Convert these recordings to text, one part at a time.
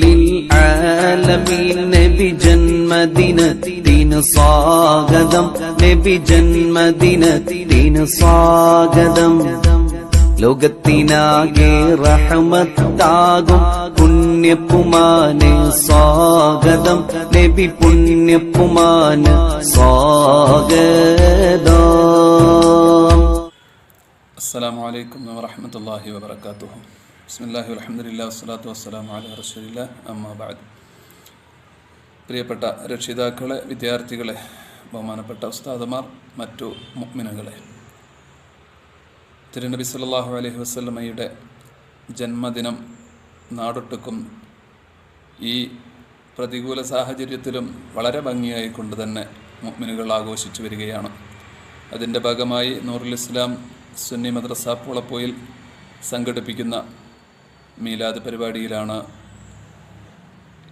للعالمين നബി ജന്മദിനത്തിന് സ്വാഗതം നബി ജന്മദിനത്തിന് സ്വാഗതം ലോകത്തിനാകെ റഹ്മത്താകും പുണ്യപ്പുമാന് സ്വാഗതം നബി പുണ്യപ്പുമാന് സ്വാഗതം. അസ്സലാമു അലൈക്കും വറഹ്മത്തുള്ളാഹി വബറകാതുഹു. ബിസ്മില്ലാഹി വൽഹംദുലില്ലാഹി വസ്സലാത്തു വസ്സലാമു അലാ റസൂലില്ലാഹി അമ്മാ ബഅദ്. പ്രിയപ്പെട്ട രക്ഷിതാക്കളെ, വിദ്യാർത്ഥികളെ, ബഹുമാനപ്പെട്ട ഉസ്താദുമാർ, മറ്റു മുഅ്മിനുകളെ, തിരുനബി സല്ലല്ലാഹു അലൈഹി വസല്ലമയുടെ ജന്മദിനം നാടൊട്ടുക്കും ഈ പ്രതികൂല സാഹചര്യത്തിലും വളരെ ഭംഗിയായി കൊണ്ട് തന്നെ മുഅ്മിനുകൾ ആഘോഷിച്ചു വരികയാണ്. അതിൻ്റെ ഭാഗമായി നൂറുൽ ഇസ്ലാം സുന്നി മദ്രസ പൂളപ്പോയിൽ സംഘടിപ്പിക്കുന്ന മീലാദ് പരിപാടിയിലാണ്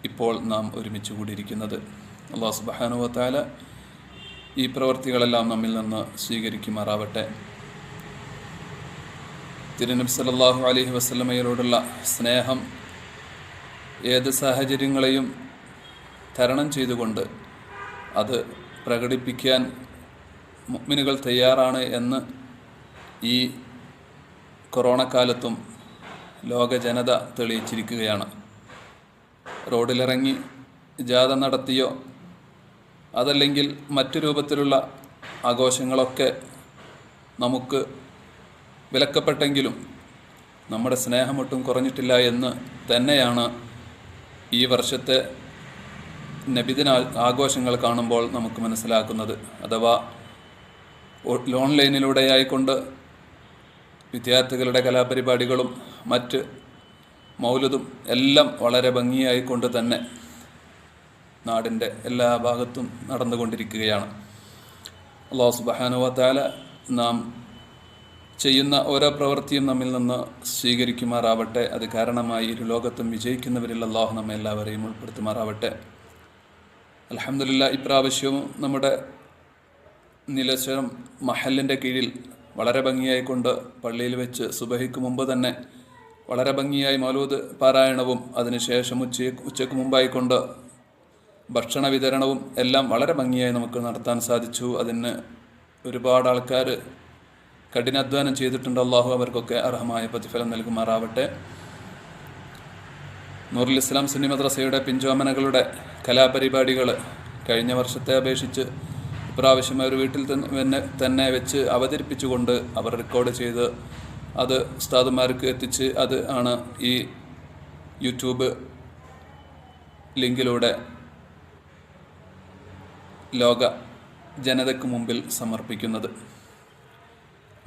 ഇപ്പോൾ നാം ഒരുമിച്ച് കൂടിയിരിക്കുന്നത്. അല്ലാഹു സുബ്ഹാനഹു വ തആല ഈ പ്രവൃത്തികളെല്ലാം നമ്മിൽ നിന്ന് സ്വീകരിക്കുമാറാവട്ടെ. തിരുനബി സല്ലല്ലാഹു അലൈഹി വസല്ലമയോടുള്ള സ്നേഹം ഏത് സാഹചര്യങ്ങളെയും തരണം ചെയ്തുകൊണ്ട് അത് പ്രകടിപ്പിക്കാൻ മുഅ്മിനുകൾ തയ്യാറാണ് എന്ന് ഈ കൊറോണ കാലത്തും ലോക ജനത തെളിയിച്ചിരിക്കുകയാണ്. റോഡിലിറങ്ങി ജാഥ നടത്തിയോ അതല്ലെങ്കിൽ മറ്റു രൂപത്തിലുള്ള ആഘോഷങ്ങളൊക്കെ നമുക്ക് വിലക്കപ്പെട്ടെങ്കിലും നമ്മുടെ സ്നേഹമൊട്ടും കുറഞ്ഞിട്ടില്ല എന്ന് തന്നെയാണ് ഈ വർഷത്തെ നബിദിന ആഘോഷങ്ങൾ കാണുമ്പോൾ നമുക്ക് മനസ്സിലാക്കുന്നത്. അഥവാ ഓൺലൈനിലൂടെയായിക്കൊണ്ട് വിദ്യാർത്ഥികളുടെ കലാപരിപാടികളും മറ്റ് മൗലിദും എല്ലാം വളരെ ഭംഗിയായിക്കൊണ്ട് തന്നെ നാടിൻ്റെ എല്ലാ ഭാഗത്തും നടന്നുകൊണ്ടിരിക്കുകയാണ്. അല്ലാഹു സുബ്ഹാനഹു വ തആല നാം ചെയ്യുന്ന ഓരോ പ്രവൃത്തിയും നമ്മിൽ നിന്ന് സ്വീകരിക്കുമാറാവട്ടെ. അത് കാരണമായി ഇരു ലോകത്തും വിജയിക്കുന്നവരിൽ അല്ലാഹു നമ്മെ എല്ലാവരെയും ഉൾപ്പെടുത്തുമാറാവട്ടെ. അൽഹംദുലില്ലാഹ്, ഇപ്രാവശ്യവും നമ്മുടെ നീലേശ്വരം മഹലിൻ്റെ കീഴിൽ വളരെ ഭംഗിയായിക്കൊണ്ട് പള്ളിയിൽ വെച്ച് സുബഹിക്ക് മുമ്പ് തന്നെ വളരെ ഭംഗിയായി മൗലൂദ് പാരായണവും അതിനുശേഷം ഉച്ചയ്ക്ക് മുമ്പായിക്കൊണ്ട് ഭക്ഷണ വിതരണവും എല്ലാം വളരെ ഭംഗിയായി നമുക്ക് നടത്താൻ സാധിച്ചു. അതിന് ഒരുപാട് ആൾക്കാർ കഠിനാധ്വാനം ചെയ്തിട്ടുണ്ട്. അല്ലാഹു അവർക്കൊക്കെ അർഹമായ പ്രതിഫലം നൽകുമാറാവട്ടെ. നൂറുൽ ഇസ്ലാം സുന്നി മദ്രസയുടെ പിഞ്ചോമനകളുടെ കലാപരിപാടികൾ കഴിഞ്ഞ വർഷത്തെ അപേക്ഷിച്ച് ഇപ്രാവശ്യം അവർ വീട്ടിൽ തന്നെ വെച്ച് അവതരിപ്പിച്ചുകൊണ്ട് അവർ റെക്കോർഡ് ചെയ്ത് അത് ഉസ്താദുമാർക്ക് എത്തിച്ച് അത് ആണ് ഈ യൂട്യൂബ് ലിങ്കിലൂടെ ലോക ജനതയ്ക്ക് മുമ്പിൽ സമർപ്പിക്കുന്നത്.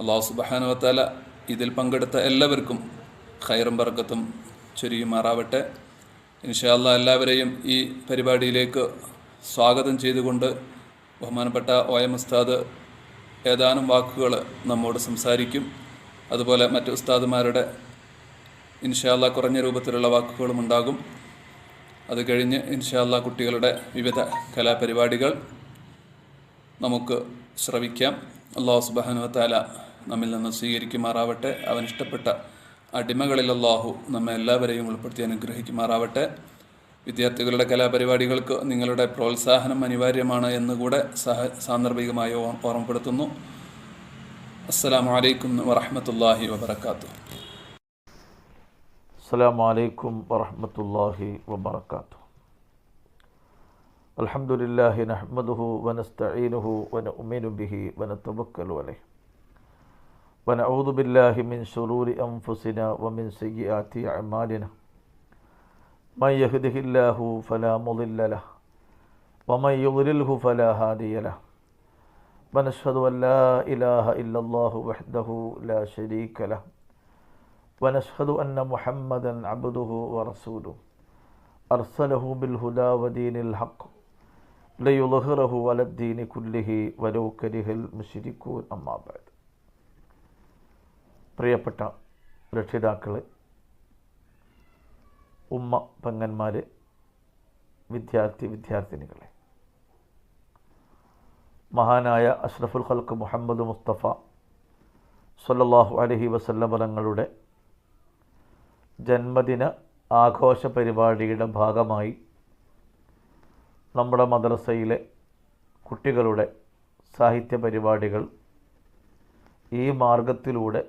അല്ലാഹു സുബ്ഹാനഹു വ തആല ഇതിൽ പങ്കെടുത്ത എല്ലാവർക്കും ഖൈറും ബർക്കത്തും ചൊരിയുമാറാവട്ടെ. ഇൻഷാ അല്ലാഹ് എല്ലാവരെയും ഈ പരിപാടിയിലേക്ക് സ്വാഗതം ചെയ്തുകൊണ്ട് ബഹുമാനപ്പെട്ട OM ഉസ്താദ് ഏതാനും വാക്കുകൾ നമ്മോട് സംസാരിക്കും. അതുപോലെ മറ്റ് ഉസ്താദുമാരുടെ ഇൻഷാ അല്ലാഹ് കുറഞ്ഞ രൂപത്തിലുള്ള വാക്കുകളും ഉണ്ടാകും. അത് കഴിഞ്ഞ് ഇൻഷാ അല്ലാഹ് കുട്ടികളുടെ വിവിധ കലാപരിപാടികൾ നമുക്ക് ശ്രവിക്കാം. അല്ലാഹു സുബ്ഹാനഹു വ തആല നമ്മിൽ നിന്ന് സ്വീകരിക്കുമാറാവട്ടെ. അവൻ ഇഷ്ടപ്പെട്ട അടിമകളിൽ അല്ലാഹു നമ്മെ എല്ലാവരെയും ഉൾപ്പെടുത്തി അനുഗ്രഹിക്കുമാറാവട്ടെ. വിദ്യാർത്ഥികളുടെ കലാപരിപാടികൾക്ക് നിങ്ങളുടെ പ്രോത്സാഹനം അനിവാര്യമാണ് എന്നുകൂടെ സാന്ദർഭികമായി ഓർമ്മപ്പെടുത്തുന്നു. അസ്സലാമു അലൈക്കും വറഹ്മത്തുള്ളാഹി വബറകാതുഹു. അസ്സലാമു അലൈക്കും വറഹ്മത്തുള്ളാഹി വബറകാതുഹു. അൽഹംദുലില്ലാഹി നഹ്മദുഹു വനസ്തഈനുഹു വനുഅ്മിനു ബിഹി വനതവക്കലു അലൈഹി വനഊദു ബില്ലാഹി മിൻ ശുറൂരി അൻഫുസിനാ വമിൻ സയ്യിആതി അഅ്മാലിനാ മൻ യഹ്ദിഹില്ലാഹു ഫലാ മുളില്ല ലഹു വമൻ യുദ്ലിൽഹു ഫലാ ഹാദിയ ലഹു വനശ്ഹദു അൻ ലാ ഇലാഹ ഇല്ലല്ലാഹു വഹ്ദഹു ലാ ശരീക ലഹു വനശ്ഹദു അന്ന മുഹമ്മദൻ അബ്ദുഹു വറസൂലുഹു അർസലഹു ബിൽഹുദാ വദീനിൽ ഹഖ് ലയുദ്ഹിറഹു അലദ്ദീനി കുല്ലിഹി വലൗ കരിഹൽ മുശ്രികൂൻ. അമ്മാ ബഅദ്. പ്രിയപ്പെട്ട രക്ഷിതാക്കളെ, ഉമ്മ പെങ്ങന്മാരെ, വിദ്യാർത്ഥിനികളെ, മഹാനായ അഷ്റഫുൽ ഖൽഖ് മുഹമ്മദ് മുസ്തഫ സല്ലല്ലാഹു അലൈഹി വസല്ലം തങ്ങളുടെ ജന്മദിന ആഘോഷ പരിപാടിയുടെ ഭാഗമായി നമ്മുടെ മദ്രസയിലെ കുട്ടികളുടെ സാഹിത്യ പരിപാടികൾ ഈ മാർഗത്തിലൂടെ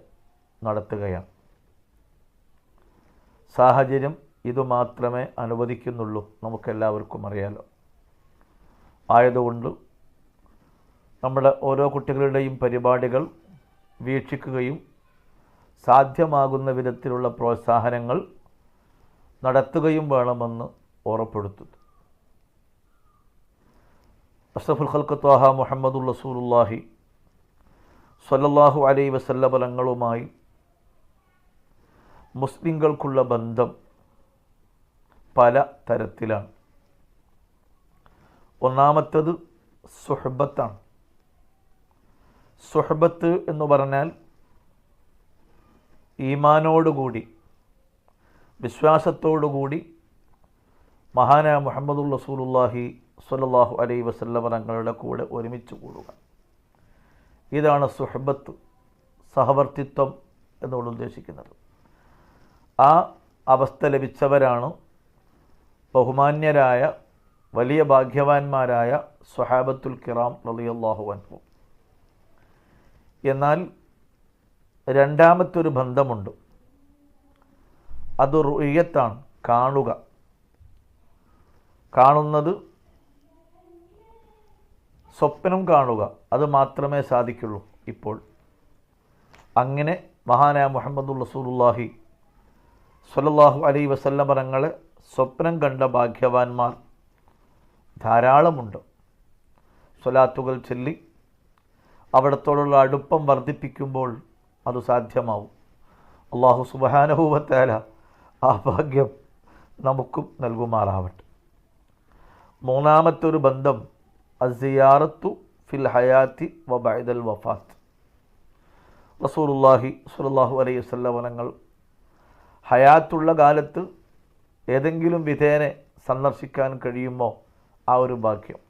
നടത്തുകയാണ്. സാഹചര്യം ഇതുമാത്രമേ അനുവദിക്കുന്നുള്ളൂ, നമുക്കെല്ലാവർക്കും അറിയാലോ. ആയതുകൊണ്ട് നമ്മുടെ ഓരോ കുട്ടികളുടെയും പരിപാടികൾ വീക്ഷിക്കുകയും സാധ്യമാകുന്ന വിധത്തിലുള്ള പ്രോത്സാഹനങ്ങൾ നടത്തുകയും വേണമെന്ന് ഓർമ്മപ്പെടുത്തുന്നു. അഷ്റഫുൽ ഖൽഖ് ത്വാഹ മുഹമ്മദുർ റസൂലുള്ളാഹി സ്വല്ലല്ലാഹു അലൈഹി വസല്ലം തങ്ങളുമായി മുസ്ലിങ്ങൾക്കുള്ള ബന്ധം പല തരത്തിലാണ്. ഒന്നാമത്തേത് സുഹബത്താണ്. സുഹബത്ത് എന്ന് പറഞ്ഞാൽ ഈമാനോടുകൂടി, വിശ്വാസത്തോടുകൂടി മഹാനായ മുഹമ്മദുർ റസൂലുള്ളാഹി സ്വല്ലല്ലാഹു അലൈഹി വസല്ലം തങ്ങളുടെ കൂടെ ഒരുമിച്ച് കൂടുക. ഇതാണ് സുഹബത്ത്, സഹവർത്തിത്വം എന്നുകൊണ്ട് ഉദ്ദേശിക്കുന്നത്. ആ അവസ്ഥ ലഭിച്ചവരാണ് ബഹുമാന്യരായ വലിയ ഭാഗ്യവാന്മാരായ സ്വഹാബത്തുൽ കിറാം റളിയല്ലാഹു അൻഹും. എന്നാൽ രണ്ടാമത്തൊരു ബന്ധമുണ്ട്, അത് റുയത്താണ്, കാണുക. കാണുന്നത് സ്വപ്നം കാണുക, അത് മാത്രമേ സാധിക്കുള്ളൂ ഇപ്പോൾ. അങ്ങനെ മഹാനായ മുഹമ്മദുർ റസൂലുള്ളാഹി സ്വല്ലല്ലാഹു അലൈഹി വസല്ലം തങ്ങളെ സ്വപ്നം കണ്ട ഭാഗ്യവാന്മാർ ധാരാളമുണ്ട്. സ്വലാത്തുകൾ ചൊല്ലി അവിടത്തോടുള്ള അടുപ്പം വർദ്ധിപ്പിക്കുമ്പോൾ അത് സാധ്യമാവും. അല്ലാഹു സുബ്ഹാനഹു വ തആല ആ ഭാഗ്യം നമുക്കും നൽകുമാറാവട്ടെ. മൂന്നാമത്തെ ഒരു ബന്ധം അസിയാറത്തു ഫിൽ ഹയാത്തി വ ബഅദൽ വഫാത്ത്. റസൂലുള്ളാഹി സ്വല്ലല്ലാഹു അലൈഹി വസല്ലം തങ്ങൾ ഹയാത്തുള്ള കാലത്ത് ഏതെങ്കിലും വിധേനെ സന്ദർശിക്കാൻ കഴിയുമോ ആ ഒരു ഭാഗ്യം.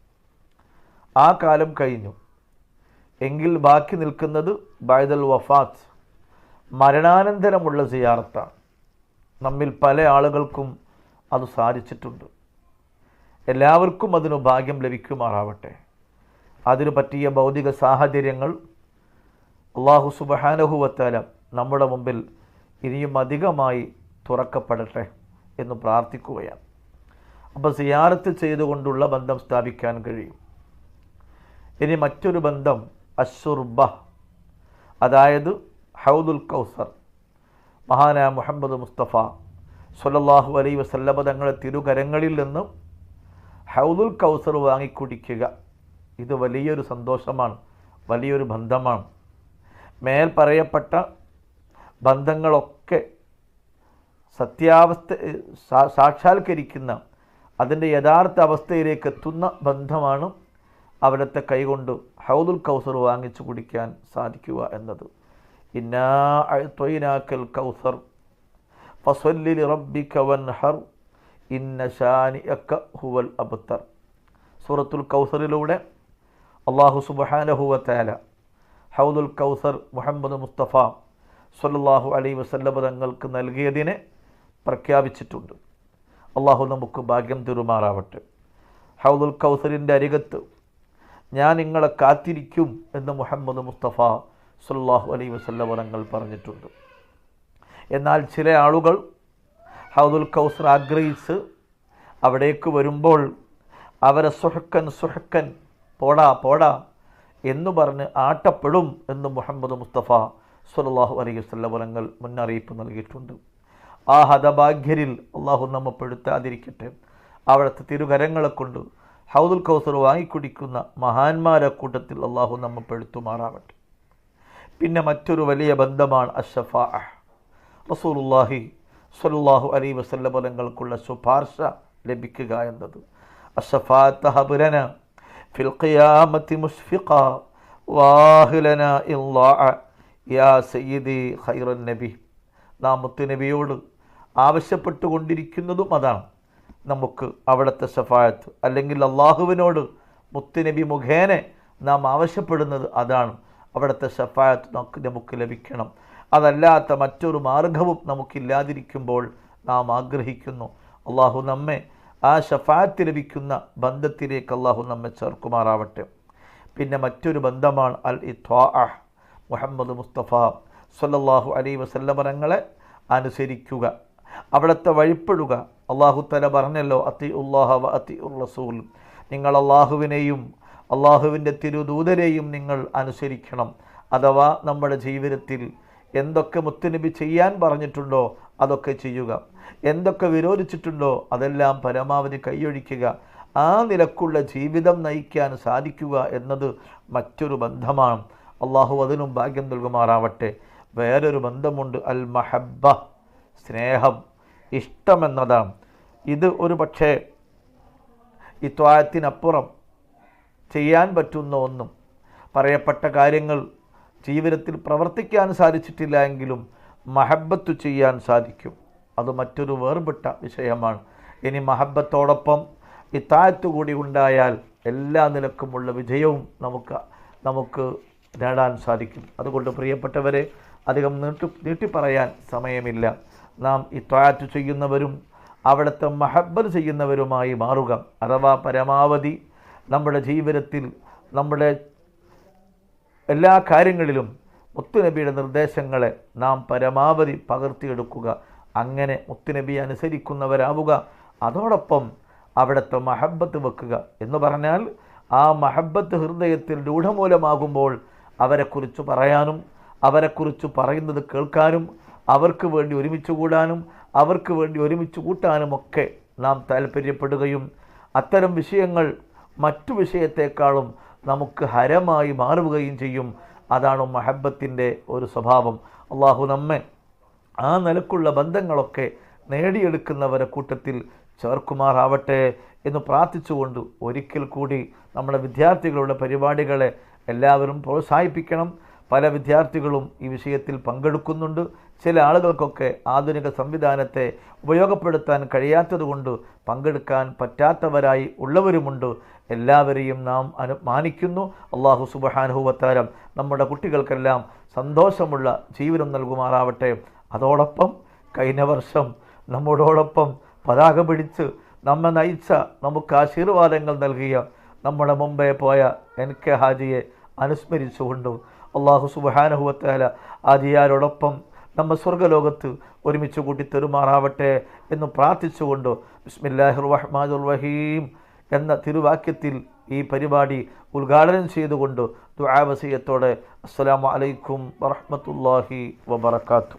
ആ കാലം കഴിഞ്ഞു എങ്കിൽ ബാക്കി നിൽക്കുന്നത് ബഅദൽ വഫാത്ത്, മരണാനന്തരമുള്ള സിയാറത്താണ്. നമ്മിൽ പല ആളുകൾക്കും അത് സാധിച്ചിട്ടുണ്ട്. എല്ലാവർക്കും അതിനു ഭാഗ്യം ലഭിക്കുമാറാവട്ടെ. അതിനു പറ്റിയ ഭൗതിക സാഹചര്യങ്ങൾ അല്ലാഹു സുബ്ഹാനഹു വ തആല നമ്മുടെ മുമ്പിൽ ഇനിയും അധികമായി തുറക്കപ്പെടട്ടെ എന്ന് പ്രാർത്ഥിക്കുകയാണ്. അപ്പോൾ സിയാറത്ത് ചെയ്തുകൊണ്ടുള്ള ബന്ധം സ്ഥാപിക്കാൻ കഴിയും. ഇനി മറ്റൊരു ബന്ധം അശ്ശുർബ, അതായത് ഹൗദുൽ കൗസർ. മഹാനായ മുഹമ്മദ് മുസ്തഫ സ്വല്ലല്ലാഹു അലൈഹി വസല്ലം തങ്ങളുടെ തിരുകരങ്ങളിൽ നിന്ന് ഹൗദുൽ കൗസർ വാങ്ങിക്കുടിക്കുക, ഇത് വലിയൊരു സന്തോഷമാണ്, വലിയൊരു ബന്ധമാണ്. മേൽ പറയപ്പെട്ട ബന്ധങ്ങളൊക്കെ സാക്ഷാത്കരിക്കുന്ന, അതിൻ്റെ യഥാർത്ഥ അവസ്ഥയിലേക്ക് എത്തുന്ന ബന്ധമാണ് അവിടുത്തെ കൈകൊണ്ട് ഹൗദുൽ കൗസർ വാങ്ങിച്ചു കുടിക്കാൻ സാധിക്കുക എന്നത്. ഇന്നാ അഅ്തൈനാക്കൽ കൗസർ ഫസല്ലി ലിറബ്ബിക വൻഹർ ഇന്ന ശാനിഅക ഹുവൽ അബ്തർ. സൂറത്തുൽ കൗസറിലൂടെ അല്ലാഹു സുബ്ഹാനഹു വ തആല ഹൗദുൽ കൗസർ മുഹമ്മദ് മുസ്തഫ സ്വല്ലല്ലാഹു അലൈഹി വസല്ലം തങ്ങൾക്ക് നൽകിയതിനെ പ്രഖ്യാപിച്ചിട്ടുണ്ട്. അല്ലാഹു നമുക്ക് ഭാഗ്യം തരുമാറാവട്ടെ. ഹൗദുൽ കൗസറിൻ്റെ അരികത്ത് ഞാൻ നിങ്ങളെ കാത്തിരിക്കും എന്ന് മുഹമ്മദ് മുസ്തഫ സ്വല്ലല്ലാഹു അലൈഹി വസല്ലം തങ്ങൾ പറഞ്ഞിട്ടുണ്ട്. എന്നാൽ ചില ആളുകൾ ഹൗദുൽ കൗസർ ആഗ്രഹിച്ച് അവിടേക്ക് വരുമ്പോൾ അവരെ സുഹക്കൻ പോടാ പോടാ എന്ന് പറഞ്ഞ് ആട്ടപ്പെടും എന്ന് മുഹമ്മദ് മുസ്തഫ സ്വല്ലല്ലാഹു അലൈഹി വസല്ലം തങ്ങൾ മുന്നറിയിപ്പ് നൽകിയിട്ടുണ്ട്. ആ ഹതഭാഗ്യരിൽ അള്ളാഹു നമ്മെ പെടുത്താതിരിക്കട്ടെ. അവിടുത്തെ തിരുകരങ്ങളെ കൊണ്ട് ഹൗദുൽ കൗസർ വാങ്ങിക്കുടിക്കുന്ന മഹാന്മാരെ കൂട്ടത്തിൽ അള്ളാഹു നമ്മെ പെടുത്തുമാറാവട്ടെ. പിന്നെ മറ്റൊരു വലിയ ബന്ധമാണ് അഷ്ശഫാഅ. റസൂലുള്ളാഹി സ്വല്ലല്ലാഹു അലൈഹി വസല്ലം തങ്ങൾക്കുള്ള ശുപാർശ ലഭിക്കുക എന്നത്. അഷ്ശഫാഅത ഹബ്ലന ഫിൽ ഖിയാമത്തി മുഷ്ഫിഖ വാഹിലന ഇല്ലാഅ യാ സയ്യിദി ഖൈറൻ നബി. നാം മുത്തുനബിയോട് ആവശ്യപ്പെട്ടുകൊണ്ടിരിക്കുന്നതും അതാണ്. നമുക്ക് അവിടുത്തെ ശഫായത്ത്, അല്ലെങ്കിൽ അള്ളാഹുവിനോട് മുത്തുനബി മുഖേന നാം ആവശ്യപ്പെടുന്നത് അതാണ്. അവിടുത്തെ ശഫായത്ത് നമുക്ക് ലഭിക്കണം. അതല്ലാത്ത മറ്റൊരു മാർഗവും നമുക്കില്ലാതിരിക്കുമ്പോൾ നാം ആഗ്രഹിക്കുന്നു. അള്ളാഹു നമ്മെ ആ ഷഫാഅത്ത് ലഭിക്കുന്ന ബന്ധത്തിലേക്ക് അള്ളാഹു നമ്മെ ചേർക്കുമാറാവട്ടെ. പിന്നെ മറ്റൊരു ബന്ധമാണ് അൽ ഇത്വാഅ. മുഹമ്മദ് മുസ്തഫ സ്വല്ലല്ലാഹു അലൈഹി വസല്ലം തങ്ങളെ അനുസരിക്കുക, അവിടുത്തെ വഴിപ്പെടുക. അള്ളാഹു തആല പറഞ്ഞല്ലോ, അത്തിഉല്ലാഹ വ അത്തിഉർ റസൂൽ, നിങ്ങൾ അള്ളാഹുവിനെയും അള്ളാഹുവിൻ്റെ തിരുദൂതരെയും നിങ്ങൾ അനുസരിക്കണം. അഥവാ നമ്മുടെ ജീവിതത്തിൽ എന്തൊക്കെ മുത്തുനബി ചെയ്യാൻ പറഞ്ഞിട്ടുണ്ടോ അതൊക്കെ ചെയ്യുക, എന്തൊക്കെ വിരോധിച്ചിട്ടുണ്ടോ അതെല്ലാം പരമാവധി കൈയൊഴിക്കുക. ആ നിലക്കുള്ള ജീവിതം നയിക്കാൻ സാധിക്കുക എന്നത് മറ്റൊരു ബന്ധമാണ്. അള്ളാഹു അതിനും ഭാഗ്യം നൽകുമാറാവട്ടെ. വേറൊരു ബന്ധമുണ്ട്, അൽ മഹബ്ബ, സ്നേഹം, ഇഷ്ടമെന്നതാണ്. ഇത് ഒരു പക്ഷേ ഇത്വാഅത്തിനപ്പുറം ചെയ്യാൻ പറ്റുന്ന ഒന്നും, പറയപ്പെട്ട കാര്യങ്ങൾ ജീവിതത്തിൽ പ്രവർത്തിക്കാൻ സാധിച്ചിട്ടില്ല എങ്കിലും മഹബ്ബത്ത് ചെയ്യാൻ സാധിക്കും. അത് മറ്റൊരു വേർപെട്ട വിഷയമാണ്. ഇനി മഹബ്ബത്തോടൊപ്പം ഇത്താഅത്ത് കൂടി ഉണ്ടായാൽ എല്ലാ നിലക്കുമുള്ള വിജയവും നമുക്ക് നേടാൻ സാധിക്കും. അതുകൊണ്ട് പ്രിയപ്പെട്ടവരെ, അധികം നീട്ടി പറയാൻ സമയമില്ല. നാം ഇത്താഅത്ത് ചെയ്യുന്നവരും അവിടുത്തെ മഹബ്ബത്ത് ചെയ്യുന്നവരുമായി മാറുക. അഥവാ പരമാവധി നമ്മുടെ ജീവിതത്തിൽ നമ്മുടെ എല്ലാ കാര്യങ്ങളിലും മുത്തുനബിയുടെ നിർദ്ദേശങ്ങളെ നാം പരമാവധി പകർത്തിയെടുക്കുക. അങ്ങനെ മുത്തുനബി അനുസരിക്കുന്നവരാവുക. അതോടൊപ്പം അവിടുത്തെ മഹബ്ബത്ത് വെക്കുക. എന്ന് പറഞ്ഞാൽ ആ മഹബ്ബത്ത് ഹൃദയത്തിൽ രൂഢമൂലമാകുമ്പോൾ അവരെക്കുറിച്ച് പറയാനും അവരെക്കുറിച്ച് പറയുന്നത് കേൾക്കാനും അവർക്ക് വേണ്ടി ഒരുമിച്ച് കൂടാനും അവർക്ക് വേണ്ടി ഒരുമിച്ച് കൂട്ടാനുമൊക്കെ നാം താല്പര്യപ്പെടുകയും അത്തരം വിഷയങ്ങൾ മറ്റു വിഷയത്തെക്കാളും നമുക്ക് ഹരമായി മാറുകയും ചെയ്യും. അതാണ് മഹബ്ബത്തിൻ്റെ ഒരു സ്വഭാവം. അള്ളാഹു നമ്മെ ആ നിലക്കുള്ള ബന്ധങ്ങളൊക്കെ നേടിയെടുക്കുന്നവരെ കൂട്ടത്തിൽ ചേർക്കുമാറാവട്ടെ എന്ന് പ്രാർത്ഥിച്ചുകൊണ്ട് ഒരിക്കൽ കൂടി നമ്മുടെ വിദ്യാർത്ഥികളുടെ പരിപാടികളെ എല്ലാവരും പ്രോത്സാഹിപ്പിക്കണം. പല വിദ്യാർത്ഥികളും ഈ വിഷയത്തിൽ പങ്കെടുക്കുന്നുണ്ട്. ചില ആളുകൾക്കൊക്കെ ആധുനിക സംവിധാനത്തെ ഉപയോഗപ്പെടുത്താൻ കഴിയാത്തതുകൊണ്ട് പങ്കെടുക്കാൻ പറ്റാത്തവരായി ഉള്ളവരുമുണ്ട്. എല്ലാവരെയും നാം മാനിക്കുന്നു. അള്ളാഹു സുബ്ഹാനഹു വ തആല നമ്മുടെ കുട്ടികൾക്കെല്ലാം സന്തോഷമുള്ള ജീവിതം നൽകുമാറാവട്ടെ. അതോടൊപ്പം കഴിഞ്ഞ വർഷം നമ്മോടൊപ്പം പതാക പിടിച്ച് നമ്മെ നയിച്ച, നമുക്ക് ആശീർവാദങ്ങൾ നൽകിയ നമ്മുടെ മുമ്പേ പോയ NK ഹാജിയെ അനുസ്മരിച്ചുകൊണ്ട് അള്ളാഹു സുബ്ഹാനഹു വ തആല ഹാജിയാരോടൊപ്പം നമ്മെ സ്വർഗ്ഗലോകത്ത് ഒരുമിച്ച് കൂട്ടി തരുമാറാവട്ടെ എന്ന് പ്രാർത്ഥിച്ചുകൊണ്ട് ബിസ്മില്ലാഹിർ റഹ്മാനിർ റഹീം എന്ന തിരുവാക്യത്തിൽ ഈ പരിപാടി ഉദ്ഘാടനം ചെയ്തുകൊണ്ട് ദുആ വസിയത്തോടെ അസ്സലാമു അലൈക്കും വറഹ്മത്തുള്ളാഹി വബറകാതുഹു.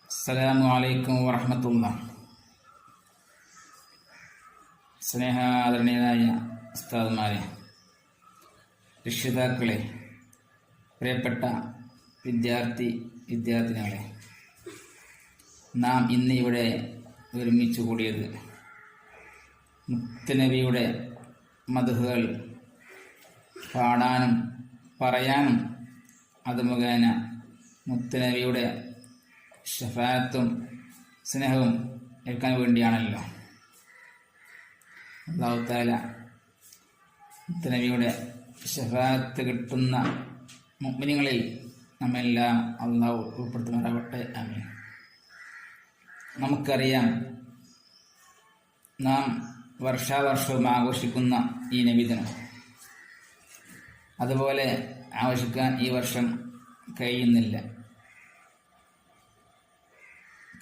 അസ്സലാമു അലൈക്കും വറഹ്മത്തുള്ളാഹി. സ്നേഹാദരണീയരായ ഉസ്താദുമാരെ, രക്ഷിതാക്കളെ, പ്രിയപ്പെട്ട വിദ്യാർത്ഥിനികളെ, നാം ഇന്ന് ഇവിടെ ഒരുമിച്ച് കൂടിയത് മുത്തുനബിയുടെ മദ്ഹുകൾ പാടാനും പറയാനും അത് മുഖേന മുത്തുനബിയുടെ ഷഫാഅത്തും സ്നേഹവും ഏൽക്കാൻ വേണ്ടിയാണല്ലോ. അല്ലാഹു തആല മുത്തുനബിയുടെ ഷഫാഅത്ത് കിട്ടുന്ന മുഅ്മിനീങ്ങളിൽ നമ്മെല്ലാം അള്ളാഹു ഉൾപ്പെടുത്തുമാറാവട്ടെ. ആമീൻ. നമുക്കറിയാം, നാം വർഷാവർഷവും ആഘോഷിക്കുന്ന ഈ നബിദിനം അതുപോലെ ആഘോഷിക്കാൻ ഈ വർഷം കഴിയുന്നില്ല.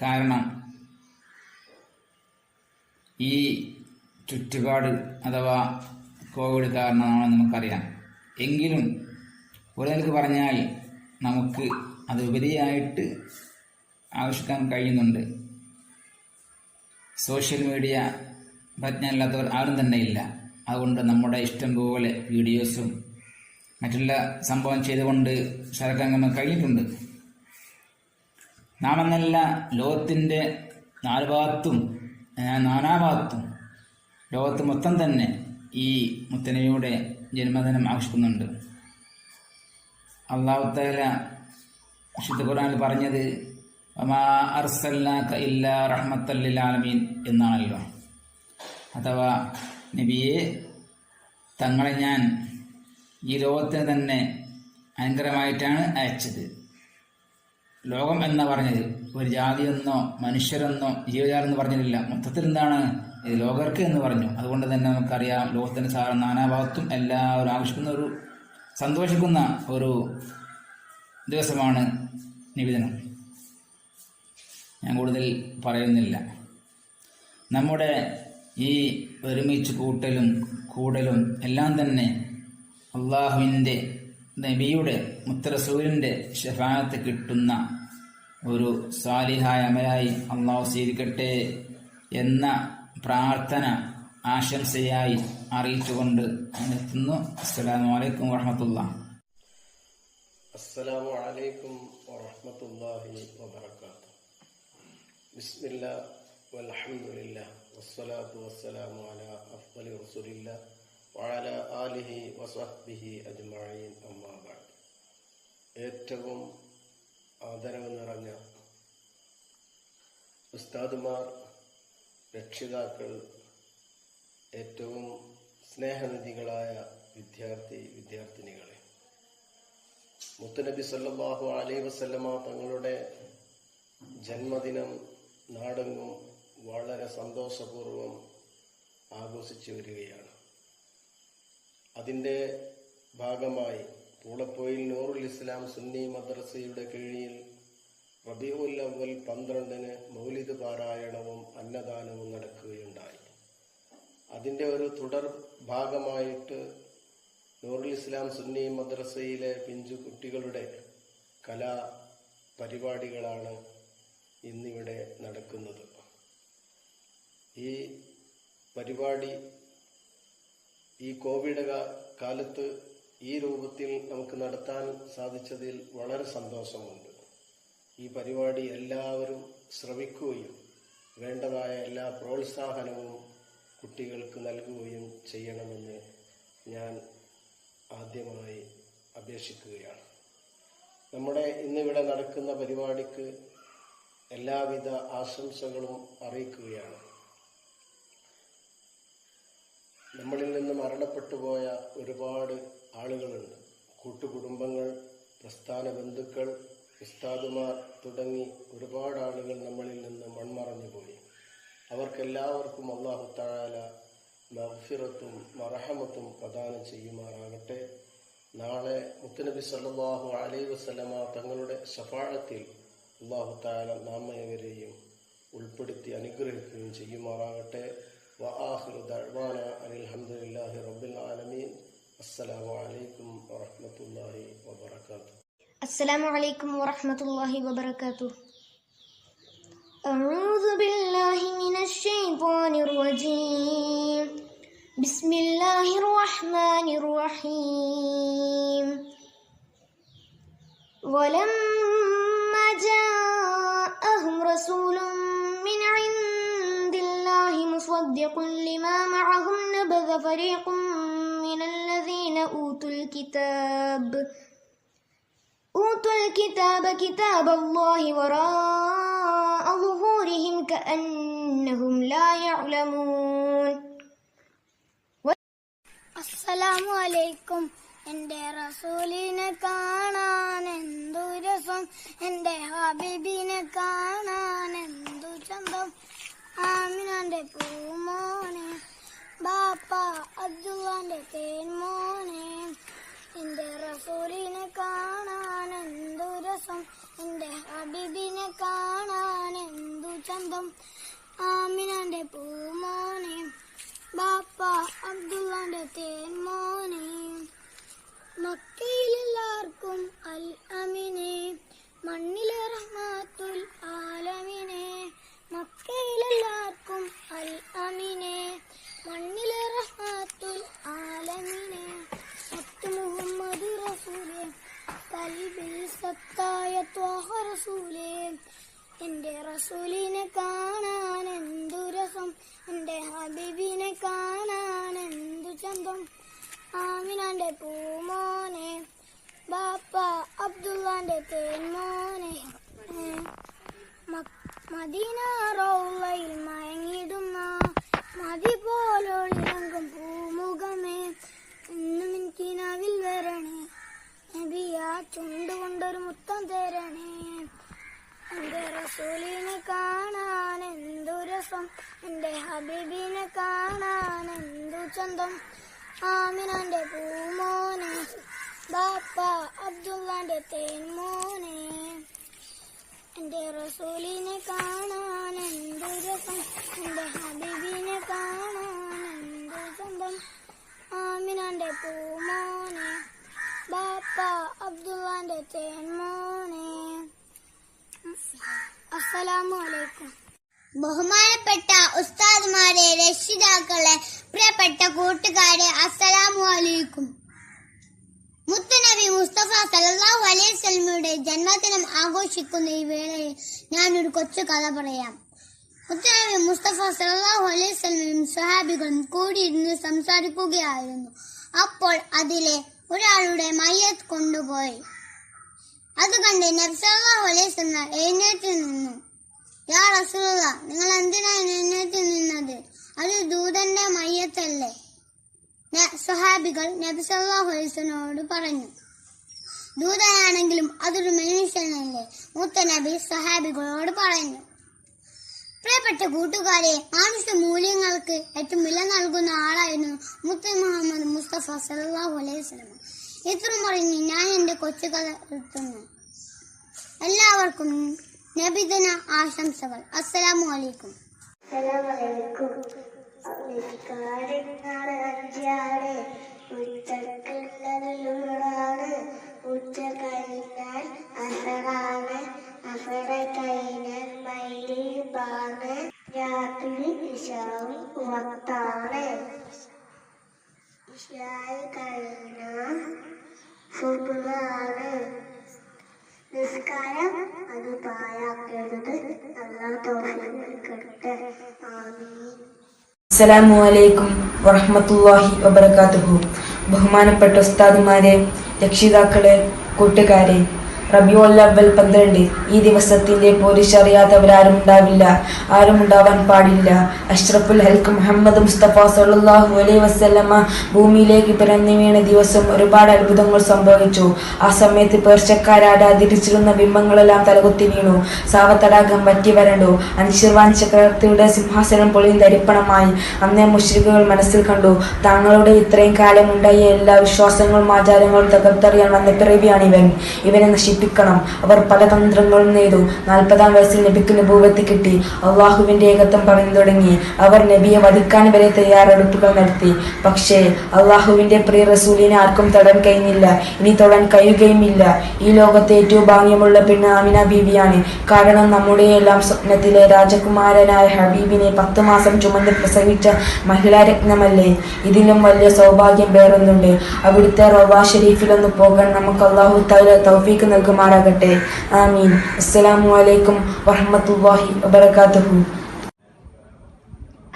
കാരണം ഈ ചുറ്റുപാട് അഥവാ കോവിഡ് കാരണമാണെന്ന് നമുക്കറിയാം. എങ്കിലും ഒരു നിലക്ക് പറഞ്ഞാൽ നമുക്ക് അത് ഉപരിയായിട്ട് ആഘോഷിക്കാൻ കഴിയുന്നുണ്ട്. സോഷ്യൽ മീഡിയ പ്രജ്ഞയില്ലാത്തവർ ആരും തന്നെ ഇല്ല. അതുകൊണ്ട് നമ്മുടെ ഇഷ്ടം പോലെ വീഡിയോസും മറ്റുള്ള സംഭവം ചെയ്തുകൊണ്ട് ഷെയർക്കാൻ നമുക്ക് കഴിഞ്ഞിട്ടുണ്ട്. നാം എന്നല്ല, ലോകത്തിൻ്റെ നാനാഭാഗത്തും ലോകത്ത് മൊത്തം തന്നെ ഈ മുത്തനബിയുടെ ജന്മദിനം ആഘോഷിക്കുന്നുണ്ട്. അല്ലാഹു തആല വിശുദ്ധ ഖുർആനിൽ പറഞ്ഞത് വമാ അർസൽനാക ഇല്ലാ റഹ്മത്തൽ ലിൽ ആലമീൻ എന്നാണല്ലോ. അഥവാ നബിയെ, തങ്ങളെ ഞാൻ ഈ ലോകത്തിന് തന്നെ അനുഗ്രഹമായിട്ടാണ് അയച്ചത്. ലോകം എന്ന് പറഞ്ഞത് ഒരു ജാതിയെന്നോ മനുഷ്യരെന്നോ ജീവജാലെന്ന് പറഞ്ഞിട്ടില്ല. മൊത്തത്തിൽ എന്താണ് ഇത് ലോകർക്ക് എന്ന് പറഞ്ഞു. അതുകൊണ്ട് തന്നെ നമുക്കറിയാം ലോകത്തിന്റെ നാനാഭാഗത്തും എല്ലാവരും ആവശ്യിക്കുന്ന ഒരു സന്തോഷിക്കുന്ന ഒരു ദിവസമാണ് നിവേദനം. ഞാൻ കൂടുതൽ പറയുന്നില്ല. നമ്മുടെ ഈ ഒരുമിച്ച് കൂടലും എല്ലാം തന്നെ അള്ളാഹുവിൻ്റെ നബിയുടെ മുത്തറസൂലിൻ്റെ ശഫാഅത്ത് കിട്ടുന്ന ഒരു സാലിഹായ അമലായി അള്ളാഹു സ്വീകരിക്കട്ടെ എന്ന പ്രാർത്ഥന ആശംസയായി അറിയിച്ചുകൊണ്ട് എത്തുന്നു. അസ്സലാമു അലൈക്കും വറഹ്മത്തുള്ളാഹി. അസ്സലാമു അലൈക്കും വറഹ്മത്തുള്ളാഹി വബറകാതുഹു. ബിസ്മില്ലാഹ് വൽഹംദുലില്ലാഹ് വസ്സലാത്തു വസ്സലാമു അലാ അഫ്ളി റസൂലില്ലാഹ് വഅലാ ആലിഹി വസഹ്ബിഹി അജ്മഈൻ. അമ്മാ ബഅദ്. ഏറ്റവും ആദരവ് നിറഞ്ഞ ഉസ്താദുമാർ, രക്ഷിതാക്കൾ, ഏറ്റവും സ്നേഹനിധികളായ വിദ്യാർത്ഥിനികളെ, മുത്തുനബി സല്ലല്ലാഹു അലൈഹി വസല്ലമ തങ്ങളുടെ ജന്മദിനം നാടെങ്ങും വളരെ സന്തോഷപൂർവ്വം ആഘോഷിച്ചു വരികയാണ്. അതിൻ്റെ ഭാഗമായി പൂളപ്പൊയിൽ നൂറുൽ ഇസ്ലാം സുന്നി മദ്രസയുടെ കീഴിൽ റബീഉൽ അവ്വൽ 12-ന് മൗലിദ് പാരായണവും അന്നദാനവും നടക്കുകയുണ്ടായി. അതിൻ്റെ ഒരു തുടർ ഭാഗമായിട്ട് നൂറുൽ ഇസ്ലാം സുന്നി മദ്രസയിലെ പിഞ്ചു കുട്ടികളുടെ കലാ പരിപാടികളാണ് ഇന്നിവിടെ നടക്കുന്നത്. ഈ പരിപാടി ഈ കോവിഡ് കാലത്ത് ഈ രൂപത്തിൽ നമുക്ക് നടത്താൻ സാധിച്ചതിൽ വളരെ സന്തോഷമുണ്ട്. ഈ പരിപാടി എല്ലാവരും ശ്രവിക്കുകയും വേണ്ടതായ എല്ലാ പ്രോത്സാഹനവും കുട്ടികൾക്ക് നൽകുകയും ചെയ്യണമെന്ന് ഞാൻ ആദ്യമായി അപേക്ഷിക്കുകയാണ്. നമ്മുടെ ഇന്നിവിടെ നടക്കുന്ന പരിപാടിക്ക് എല്ലാവിധ ആശംസകളും അറിയിക്കുകയാണ്. നമ്മളിൽ നിന്ന് മരണപ്പെട്ടുപോയ ഒരുപാട് ആളുകളുണ്ട്. കൂട്ടുകുടുംബങ്ങൾ, പ്രസ്ഥാന ബന്ധുക്കൾ, ഉസ്താദുമാർ തുടങ്ങി ഒരുപാട് ആളുകൾ നമ്മളിൽ നിന്ന് മൺമറഞ്ഞു പോയി. അവർക്കെല്ലാവർക്കും അല്ലാഹു തആല മഗ്ഫിറത്തും മർഹമത്തും പ്രദാനം ചെയ്യുമാറാകട്ടെ. നാളെ മുത്തുനബി സല്ലല്ലാഹു അലൈഹി വസല്ലമ തങ്ങളുടെ ശഫാഅത്തിൽ അല്ലാഹു തആല നാമേവരെയും ഉൾപ്പെടുത്തി അനുഗ്രഹിക്കുകയും ചെയ്യുമാറാകട്ടെ. വആഖിറു ദഅ്വാനാ അനിൽ ഹംദുലില്ലാഹി റബ്ബിൽ ആലമീൻ. അസ്സലാമു അലൈക്കും വറഹ്മത്തുള്ളാഹി വബറകാതുഹു. السلام عليكم ورحمة الله وبركاته. أعوذ بالله من الشيطان الرجيم. بسم الله الرحمن الرحيم. ولما جاءهم رسول من عند الله مصدق لما معهم نبذ فريق من الذين أوتوا الكتاب كتاب الله وراء ظهورهم كأنهم لا يعلمون. അസ്സലാമു അലൈക്കും. എൻ്റെ റസൂലിനെ കാണാൻ എന്തു രസം, എൻ്റെ ഹബീബിനെ കാണാൻ എന്തു ചന്തം. ആമിനാന്റെ പൂമോനെ, ബാപ്പ അബ്ദുള്ളാന്റെ തേൻമോനെ, എൻ്റെ റസൂലിനെ കാണാൻ എന്തു രസം, എൻ്റെ ഹബീബിനെ കാണാൻ എന്തു ചന്തം. ആമിനാന്റെ പൂമോനെ, ബാപ്പ അബ്ദുള്ളാന്റെ തേൻമോനെ. മക്കയിലെല്ലാവർക്കും അൽ അമിനെ, മണ്ണിലെ റഹ്മത്തുൽ ആലമിനെ. മക്കയിലെല്ലാവർക്കും അൽ അമിനെ, മണ്ണിലെ റഹ്മത്തുൽ ആലമിനെ. മുഹമ്മദ് റസൂലേ, കൽബിൽ സത്തായ ത്വാഹ റസൂലേ. എൻ്റെ റസൂലിനെ കാണാൻ എന്തു രസം, എൻ്റെ ഹബീബിനെ കാണാൻ എന്തു ചന്തം. ആമിനാന്റെ പൂമോനെ, ബാപ്പ അബ്ദുള്ളാന്റെ തേൻമോനെ. മദീന റൗളയിൽ മയങ്ങിടുന്ന മതി പോലൊളിളങ്കും പൂമുഖമേ, എന്നും എനിക്കിനാവിൽ വരണേ നബിയാ, ചുണ്ടുകൊണ്ടൊരു മുത്തം തരണേ. എൻ്റെ റസൂലിനെ കാണാൻ എന്തു രസം, എൻ്റെ ഹബീബിനെ കാണാൻ എന്തു ചന്തം. ആമിനാന്റെ പൂമോനെ, ബാപ്പ അബ്ദുള്ളാന്റെ തേൻമോനെ, എൻ്റെ റസൂലിനെ കാണാൻ എന്തു രസം, എൻ്റെ ഹബീബിനെ കാണാൻ എന്തു ചന്തം. ആമിനാന്റെ പൂമോനെ, ബാപ്പ അബ്ദുള്ളാന്റെ തേൻമോനെ. അസ്സലാമു അലൈക്കും. ബഹുമാനപ്പെട്ട ഉസ്താദുമാരെ, രക്ഷിതാക്കളെ, പ്രിയപ്പെട്ട കൂട്ടുകാരെ, അസ്സലാമു അലൈക്കും. മുത്തുനബി മുസ്തഫ സല്ലല്ലാഹു അലൈഹി വസല്ലമയുടെ ജന്മദിനം ആഘോഷിക്കുന്ന ഈ വേളയിൽ ഞാനൊരു കൊച്ചു കഥ പറയാം. മുത്തുനബി മുസ്തഫ സല്ലല്ലാഹു അലൈഹി വസല്ലമയും സ്വഹാബികളും കൂടിയിരുന്ന് സംസാരിക്കുകയായിരുന്നു. അപ്പോൾ അതിലെ ഒരാളുടെ മയ്യത്ത് കൊണ്ടുപോയി. അത് കണ്ട് നബി സല്ലല്ലാഹു അലൈഹി വസല്ലം എഴുന്നേറ്റ് നിന്നു. യാ റസൂലുള്ളാഹ്, നിങ്ങൾ എന്തിനാണ് എഴുന്നേറ്റ് നിന്നത്? അത് ദൂതന്റെ മയ്യത്തല്ലേ? സ്വഹാബികൾ നബി സല്ലല്ലാഹു അലൈഹി വസല്ലമയോട് പറഞ്ഞു. ദൂതനാണെങ്കിലും അതൊരു മനുഷ്യനല്ലേ? മുത്തനബി സ്വഹാബികളോട് പറഞ്ഞു. പ്രിയപ്പെട്ട കൂട്ടുകാരെ, മാനുഷ്യ മൂല്യങ്ങൾക്ക് ഏറ്റവും വില നൽകുന്ന ആളായിരുന്നു മുത്ത് മുഹമ്മദ് മുസ്തഫ സല്ലല്ലാഹു അലൈഹി വസല്ലം. ഇത്രയും പറഞ്ഞ് ഞാൻ എൻ്റെ കൊച്ചു കഥ നിർത്തുന്നു. എല്ലാവർക്കും നബിദിന ആശംസകൾ. അസ്സലാമു അലൈക്കും. ഉച്ച കഴിഞ്ഞാൽ അസറാണ്, അസറ കഴിഞ്ഞാൽ മഗ്‌രിബാണ്, രാത്രി ഇശാഉ വക്താണ്, ഇശാഉ കഴിഞ്ഞാൽ സുബ്ഹാണ്. നിസ്കാരം അത് പാഴാക്കരുത്. അല്ലാഹു തൗഫീഖ് നൽകട്ടെ. ആമീൻ. അസ്സലാമു അലൈക്കും വറഹ്മത്തുള്ളാഹി വബറകാതുഹു. ബഹുമാനപ്പെട്ട ഉസ്താദുമാരെ, രക്ഷിതാക്കളെ, കൂട്ടുകാരെ, റബീഉൽ അവ്വൽ 12 ഈ ദിവസത്തിന്റെ പോലീസ് അറിയാത്തവരാരും ഉണ്ടാവില്ല, ആരും ഉണ്ടാവാൻ പാടില്ല. അഷ്റഫുൽ ഹൽക്ക് മുഹമ്മദ് മുസ്തഫ സല്ലല്ലാഹു അലൈഹി വസല്ലമ ഭൂമിയിലേക്ക് പിറന്നു വീണ ദിവസം ഒരുപാട് അത്ഭുതങ്ങൾ സംഭവിച്ചു. ആ സമയത്ത് പേർഷ്യക്കാരാരാധിച്ചിരുന്ന ബിംബങ്ങളെല്ലാം തലകുത്തി വീണു. സാവത്തടാകം പറ്റി വരണ്ടു. അൻഷിർവാൻ ചക്രവർത്തിയുടെ സിംഹാസനം പൊളിഞ്ഞ് തരിപ്പണമായി. അന്നേ മുശ്രിക്കുകൾ മനസ്സിൽ കണ്ടു, തങ്ങളുടെ ഇത്രയും കാലം ഉണ്ടായ എല്ലാ വിശ്വാസങ്ങളും ആചാരങ്ങളും തകർത്തറിയാൻ വന്ന പിറവിയാണിവൻ. ഇവനെ നശിപ്പിക്കണം. അവർ പല തന്ത്രങ്ങളും നെയ്തു. 40-ാം വയസ്സിൽ നബിക്ക് നബൂവത്ത് കിട്ടി. അള്ളാഹുവിന്റെ ഏകത്വം പറഞ്ഞു തുടങ്ങി. അവർ നബിയെ വധിക്കാൻ വരെ തയ്യാറെടുപ്പുകൾ നടത്തി. പക്ഷേ അള്ളാഹുവിന്റെ പ്രിയ റസൂലിനെ ആർക്കും തൊടാൻ കഴിഞ്ഞില്ല, ഇനി തൊടാൻ കഴിയുകയുമില്ല. ഈ ലോകത്തെ ഏറ്റവും ഭാഗ്യമുള്ള പെണ്ണ് ആമിന ബീവിയാണ്. കാരണം നമ്മുടെ എല്ലാം സ്വപ്നത്തിലെ രാജകുമാരനായ ഹബീബിനെ 10 മാസം ചുമന്ന് പ്രസവിച്ച മഹിളാരത്നമല്ലേ? ഇതിലും വലിയ സൗഭാഗ്യം വേറൊന്നുണ്ട്. അവിടുത്തെ റൗള ഷരീഫിലൊന്ന് പോകാൻ നമുക്ക് അല്ലാഹു തആല തൗഫീഖ് നൽകുമാറാകട്ടെ. ആമീൻ. അസ്സലാമു അലൈക്കും വറഹ്മത്തുള്ളാഹി വബറകാതുഹു.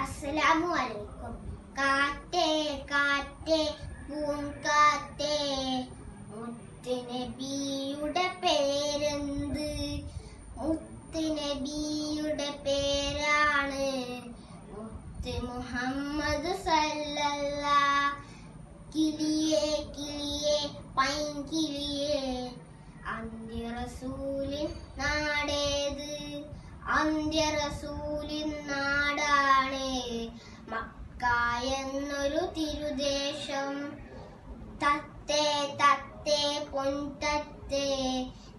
അസ്സലാമു അലൈക്കും. കാറ്റേ കാറ്റേ പൂങ്കാറ്റേ, മുത്തുനബിയുടെ പേരെന്ത്? മുത്തുനബിയുടെ പേരാണ് മുത്ത് മുഹമ്മദ് സല്ലല്ലാഹ്. കിളിയേ കിളിയേ പൈങ്കിളിയേ, അന്ത്യ റസൂലിൻ നാടേത്? അന്ത്യ റസൂലിൻ നാടാണ് മക്ക എന്നൊരു തിരുദേശം. തത്തേ തത്തേ പൊൻതത്തേ,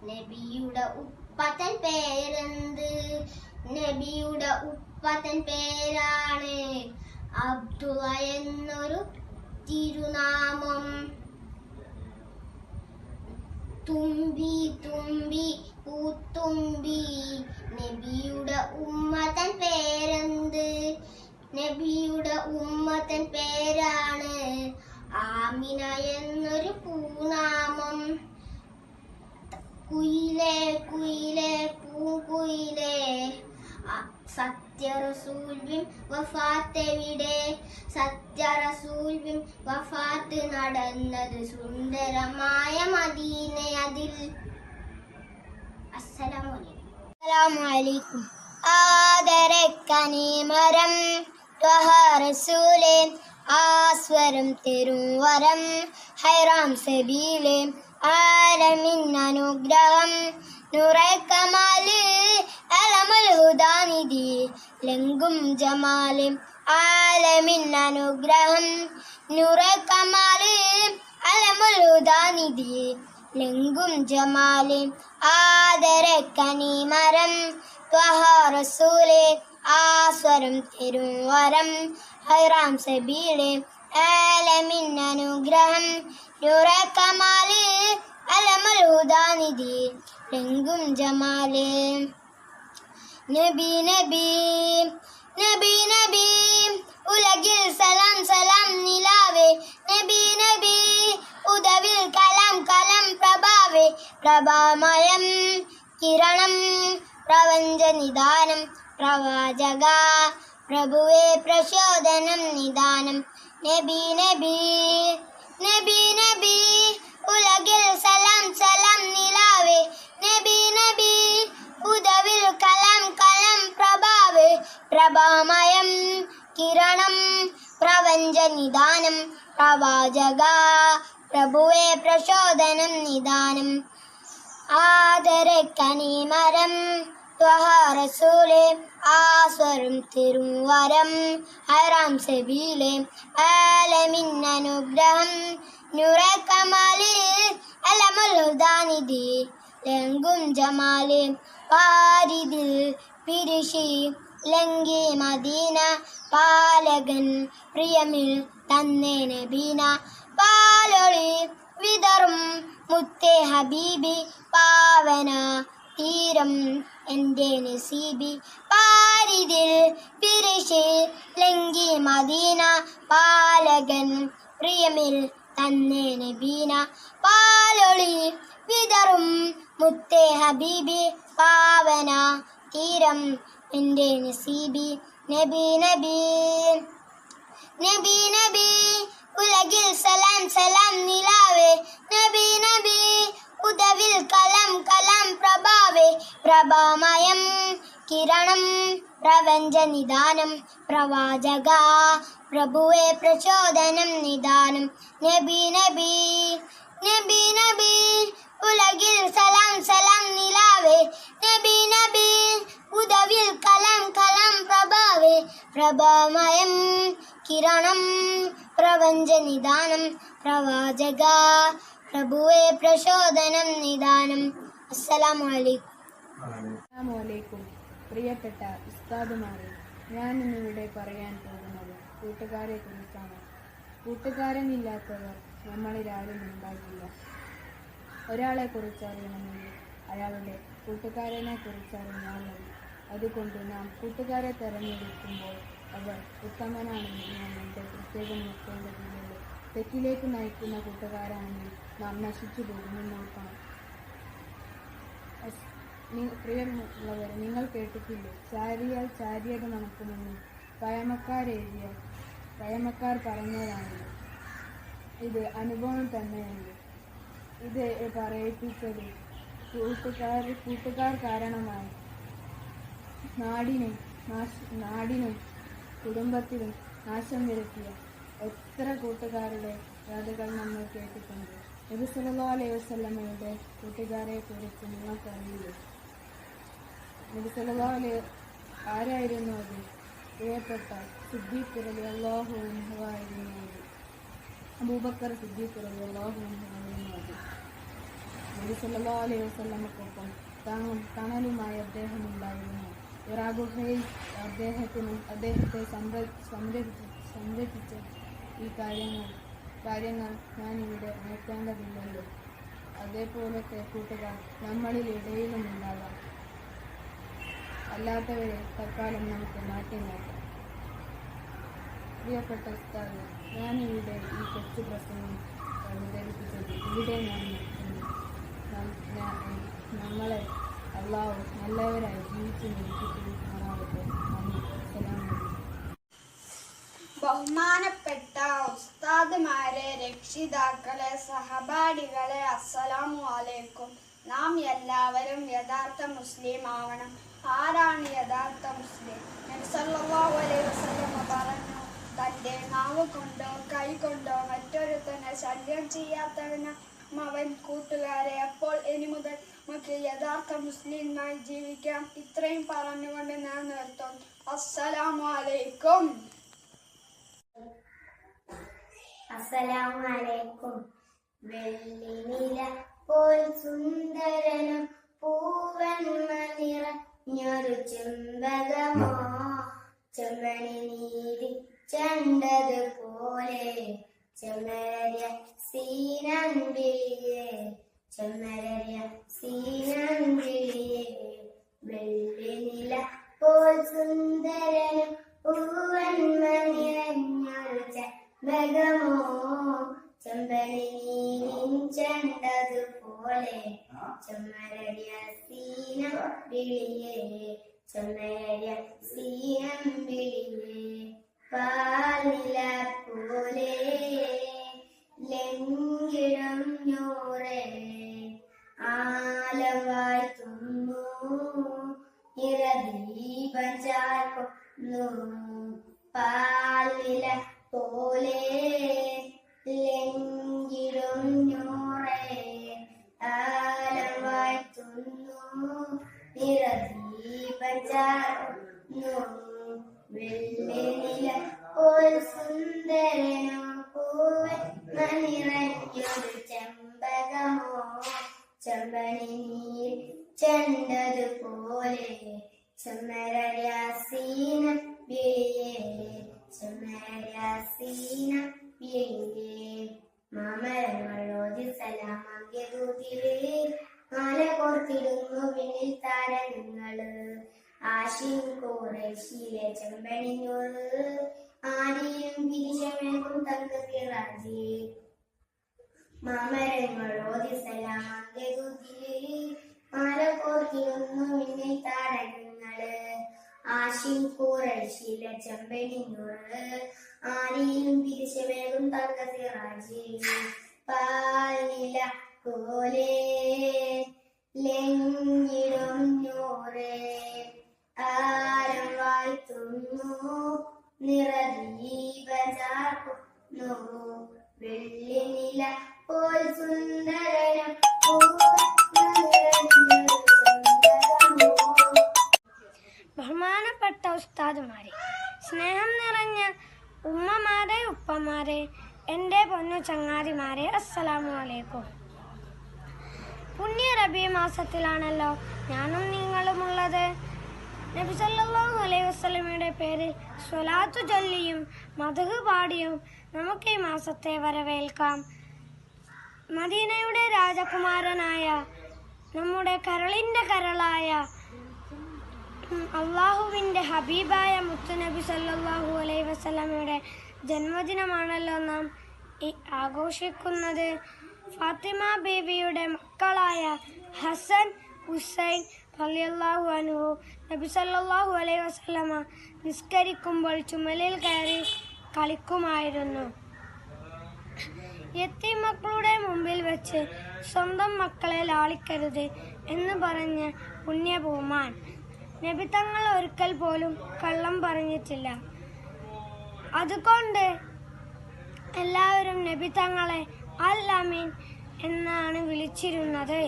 നബിയുടെ ഉപ്പത്തൻ പേരെന്ത്? നബിയുടെ ഉപ്പത്തൻ പേരാണ് അബ്ദുള്ള എന്നൊരു തിരുനാമം. തുമ്പി തുമ്പി പൂത്തുമ്പി, നബിയുടെ ഉമ്മത്തൻ പേരെന്ത്? നബിയുടെ ഉമ്മത്തൻ പേരാണ് ആമിന എന്നൊരു പൂനാമം. കുയിലേ കുയിലേ പൂക്കുയിലേ, സത്യ റസൂൽ വഫാത്തെവിടെ? സത്യ റസൂൽ വഫാത്ത് നടന്നത് സുന്ദരമായ മദീന അതിൽ. അസ്സലാമു അലൈക്കും. ആദരക്കനിമരം ത്വഹ റസൂലേ, ആസ്വരം തിരുവരം ഹൈറാം സബീലേ, ആലമിൻ അനുഗ്രഹം നൂറെ കമാല് അലമുൽ ഹുദാനിധി ലംഘും ജമാല് ആലമിൻ അനുഗ്രഹം നൂറെ കമാല് അലമുൽ ഹുദാനിധി ലംഘും ജമാല് ആദരക്കനിമരം ത്വഹ റസൂലേ ആസ്വരം തരും വരം ഹൈറാം സബീലെ ആലമിൻ അനുഗ്രഹം നൂറെ കമാല് അലമുൽ ഹുദാനിധി ലംഘും ജമാല് നബി നബി നബി നബി ഉലകിൽ സലാം സലാം നിലാവേ നബി നബി ഉദവിൽ കലാം കലം പ്രഭാവേ പ്രഭാമയം കിരണം പ്രപഞ്ച നിദാനം പ്രവാചക പ്രഭുവേ പ്രചോദനം നിദാനം നബി നബി നബി നബി ഉലകിൽ സലാം സലാം നിലാവേ നബി നബി ഉദവിൽ കലാം കലം പ്രഭാവേ പ്രഭാമയം കിരണം പ്രപഞ്ച നിദാനം പ്രവാചക പ്രഭുവേ പ്രചോദനം നിദാനം ആദരക്കനിമരം ത്വഹ റസൂലേ ആസ്വരം തരും വരം ഹൈറാം സബീലെ ആലമിൻ അനുഗ്രഹം നൂറെ കമാല് അലമുൽ ഹുദാനിധി ലംഘും ജമാല് പാരിതിൽ പിരിശി ലങ്കി മദീന പാലകൻ പ്രിയമിൽ തന്നെ നബീന പാലൊളി വിതറും മുത്തേ ഹബീബി പാവന തീരം എൻ്റെ നസീബി പാരിതിൽ പിരിശി ലങ്കി മദീന പാലകൻ പ്രിയമിൽ തന്നെ നബീന പാലൊളി വിതറും മുത്തേ ഹബീബി പാവന തീരം എൻ്റെ നസീബി നബി നബി നബി നബി ഉലകിൽ സലാം സലാം നിലാവേ നബി നബി ഉദവിൽ കലം കലം പ്രഭാവേ പ്രഭാമയം കിരണം പ്രപഞ്ച നിദാനം പ്രവാചക പ്രഭുവേ പ്രചോദനം നിദാനം നബി നബി നബി നബി ഉലകിൽ സലാം സലാം നിലാവേ നബി നബി ഉദവിൽ കലം കലം പ്രഭാവേ പ്രഭാമയം കിരണം പ്രപഞ്ച നിദാനം പ്രവാചക പ്രഭുവേ പ്രചോദനം നിദാനം അസ്സലാമു അലൈക്കും. പ്രിയപ്പെട്ട ഉസ്താദുമാരെ, ഞാൻ ഇന്നിവിടെ പറയാൻ പോകുന്നത് കൂട്ടുകാരെ കുറിച്ചാണ്. കൂട്ടുകാരനില്ലാത്തവർ നമ്മളിൽ ആരും ഉണ്ടാകില്ല. ഒരാളെ കുറിച്ച് അറിയണമെങ്കിൽ അയാളുടെ കൂട്ടുകാരനെ കുറിച്ചറിഞ്ഞാൽ മതി. അതുകൊണ്ട് നാം കൂട്ടുകാരെ തെരഞ്ഞെടുക്കുമ്പോൾ അവർ ഉത്തമനാണെങ്കിൽ നാം എൻ്റെ പ്രത്യേകം നോക്കേണ്ടതില്ലല്ലോ. തെറ്റിലേക്ക് നയിക്കുന്ന കൂട്ടുകാരാണെങ്കിൽ നാം നശിച്ചു പോകുമെന്ന് നോക്കണം. പ്രിയമുള്ളവർ, നിങ്ങൾ കേട്ടിട്ടില്ലേ, ചാരിയാൽ ചാരിയത മണക്കുമെന്ന് പഴമക്കാർ പറഞ്ഞതാണല്ലോ. ഇത് അനുഭവം തന്നെയാണ്. ഇത് പറയിപ്പിച്ചത് കൂട്ടുകാർ കാരണമായി നാടിനും കുടുംബത്തിലും നാശം വരുത്തിയ എത്ര കൂട്ടുകാരുടെ കഥകൾ നമ്മൾ കേട്ടിട്ടുണ്ട്. നബി സല്ലല്ലാഹു അലൈഹി വസല്ലമയുടെ കൂട്ടുകാരെ കുറിച്ച് നിങ്ങൾക്കറിയില്ലേ? നബി സല്ലല്ലാഹു അലൈഹി ആരായിരുന്നു അത്? പ്രിയപ്പെട്ട സിദ്ദീഖ് റളിയല്ലാഹു അൻഹു ആയിരുന്നു അത്. അബൂബക്കർ സിദ്ദീഖ് റളിയല്ലാഹു അൻഹു ആയിരുന്നു അത്. നബി സല്ലല്ലാഹു അലൈഹി വസല്ലമക്കൊപ്പം തണലുമായി അദ്ദേഹം ഉണ്ടായിരുന്നു. ഹിറാ ഗുഹയിൽ അദ്ദേഹത്തെ സംരക്ഷിച്ച ഈ കാര്യങ്ങൾ ഞാനിവിടെ നോക്കേണ്ടതില്ലല്ലോ. അതേപോലത്തെ കൂട്ടുകാർ നമ്മളിൽ ഇടയിലും ഉണ്ടാകാം. അല്ലാത്തവരെ തൽക്കാലം നമുക്ക് മാറ്റി നോക്കാം. പ്രിയപ്പെട്ട ഉസ്താദ്, ഞാനിവിടെ ഈ കൊച്ചു പ്രസംഗം അവതരിപ്പിച്ചത് ഇവിടെ നമ്മളെ അള്ളാഹു നല്ലവരായി ജീവിച്ചു നിർത്തിയിരിക്കുമാറാവട്ടെ. ബഹുമാനപ്പെട്ട ഉസ്താദുമാരെ, രക്ഷിതാക്കളെ, സഹപാഠികളെ, അസ്സലാമു അലൈക്കും. നാം എല്ലാവരും യഥാർത്ഥ മുസ്ലിം ആവണം. ആരാണ് യഥാർത്ഥ മുസ്ലിം? നബി സല്ലല്ലാഹു അലൈഹി വസല്ലം പറഞ്ഞു, തൻ്റെ നാവ് കൊണ്ടോ കൈ കൊണ്ടോ മറ്റൊരുത്തനെ ശല്യം ചെയ്യാത്തവന് അവൻ കൂട്ടുകാരെ അപ്പോൾ ഇനി മുതൽ നമുക്ക് യഥാർത്ഥ മുസ്ലിമായി ജീവിക്കാം. ഇത്രയും പറഞ്ഞുകൊണ്ട് ഞാൻ നിർത്തും. അസ്സലാമു അലൈക്കും. അസ്സലാമു അലൈക്കും. വെള്ളിനില പോൽ സുന്ദരനും പൂവന്മ നിറഞ്ഞൊരു ചെമ്പകമോ ചെമ്മണി നീരി ചെണ്ടതുപോലെ ചെമ്മര സീനമ്പിളിയെ ചെമ്മര സീനമ്പിളിയെ വെള്ളിനില പോൽ സുന്ദരനും പൂവന്മ നിറഞ്ഞൊരു ചെമ്പകമോ ചെമ്പനി നീരിൻ ചെണ്ടതുപോലെ ചെമ്മര സീനമ്പിളിയെ ചെമ്മര സീനമ്പിളിയെ പാലില പോലെ ലംഘിടം നൂറേ ആലവായി തുന്നു ഇറദീപം ചാർക്കുന്നു പാലില പോലെ ലംഘിടം നൂറേ ആലവായി തുന്നു ഇറദീപം ചാർക്കുന്നു വെള്ളിനില പോൽ സുന്ദരനോ പൂവൻ നിറഞ്ഞൊരു ചെമ്പകമോ ചെമ്പനി നീർ ചെണ്ടതുപോലെ ചെമ്മരസീന വിളിയേ ചെമ്മരസീന വിളിയേ മാമരങ്ങളോതി സലാമന്ത്യദൂതിലേ മാല കോർത്തിടുന്നു വിണ്ണിൽ താരങ്ങള് ആശിൻ കുറേശിയിലെ ചെമ്പണിഞ്ഞോറ് ആരെയും തിരിച്ചമേക്കും തങ്കത്തിറാജി മാമരങ്ങളോതി സലാമന്ത്യദൂതിലേ മാല കോർത്തിടുന്നു വിണ്ണിൽ താരങ്ങള് ആശിൻ കുറേശിയിലെ ചെമ്പണിഞ്ഞോറ് ആരെയും തിരിച്ചമേക്കും തങ്കത്തിറാജി പാലില പോലെ ലംഘിടും നൂറേ ആരം വായ്ത്തുന്നു നിറദീപം ചാർക്കുന്നു വെള്ളിനില പോൽ സുന്ദരനും ബഹുമാനപ്പെട്ട ഉസ്താദുമാരെ, സ്നേഹം നിറഞ്ഞ ഉമ്മമാരെ, ഉപ്പമാരെ, എൻ്റെ പൊന്നു ചങ്ങാതിമാരെ, അസ്സലാമു അലൈക്കും. പുണ്യ റബീ മാസത്തിലാണല്ലോ ഞാനും നിങ്ങളുമുള്ളത്. നബി സല്ലല്ലാഹു അലൈഹി വസല്ലമയുടെ പേരിൽ സ്വലാത്തു ചൊല്ലിയും മദ്ഹ് പാടിയും നമുക്ക് ഈ മാസത്തെ വരവേൽക്കാം. മദീനയുടെ രാജകുമാരനായ നമ്മുടെ കരളിൻ്റെ കരളായ അള്ളാഹുവിൻ്റെ ഹബീബായ മുത്തുനബി സല്ലല്ലാഹു അലൈഹി വസല്ലമയുടെ ജന്മദിനമാണല്ലോ നാം ആഘോഷിക്കുന്നത്. ഫാത്തിമ ബീവിയുടെ മക്കളായ ഹസൻ, ഹുസൈൻ റളിയല്ലാഹു അൻഹു നബി സല്ലല്ലാഹു അലൈഹി വസല്ലമ നിസ്കരിക്കുമ്പോൾ ചുമലിൽ കയറി കളിക്കുമായിരുന്നു. യത്തീം മക്കളുടെ മുമ്പിൽ വെച്ച് സ്വന്തം മക്കളെ ലാളിക്കരുത് എന്ന് പറഞ്ഞ പുണ്യഭൂമാൻ നബി തങ്ങൾ ഒരിക്കൽ പോലും കള്ളം പറഞ്ഞിട്ടില്ല. അതുകൊണ്ട് എല്ലാവരും നബി തങ്ങളെ അൽ അമീൻ എന്നാണ് വിളിച്ചിരുന്നത്.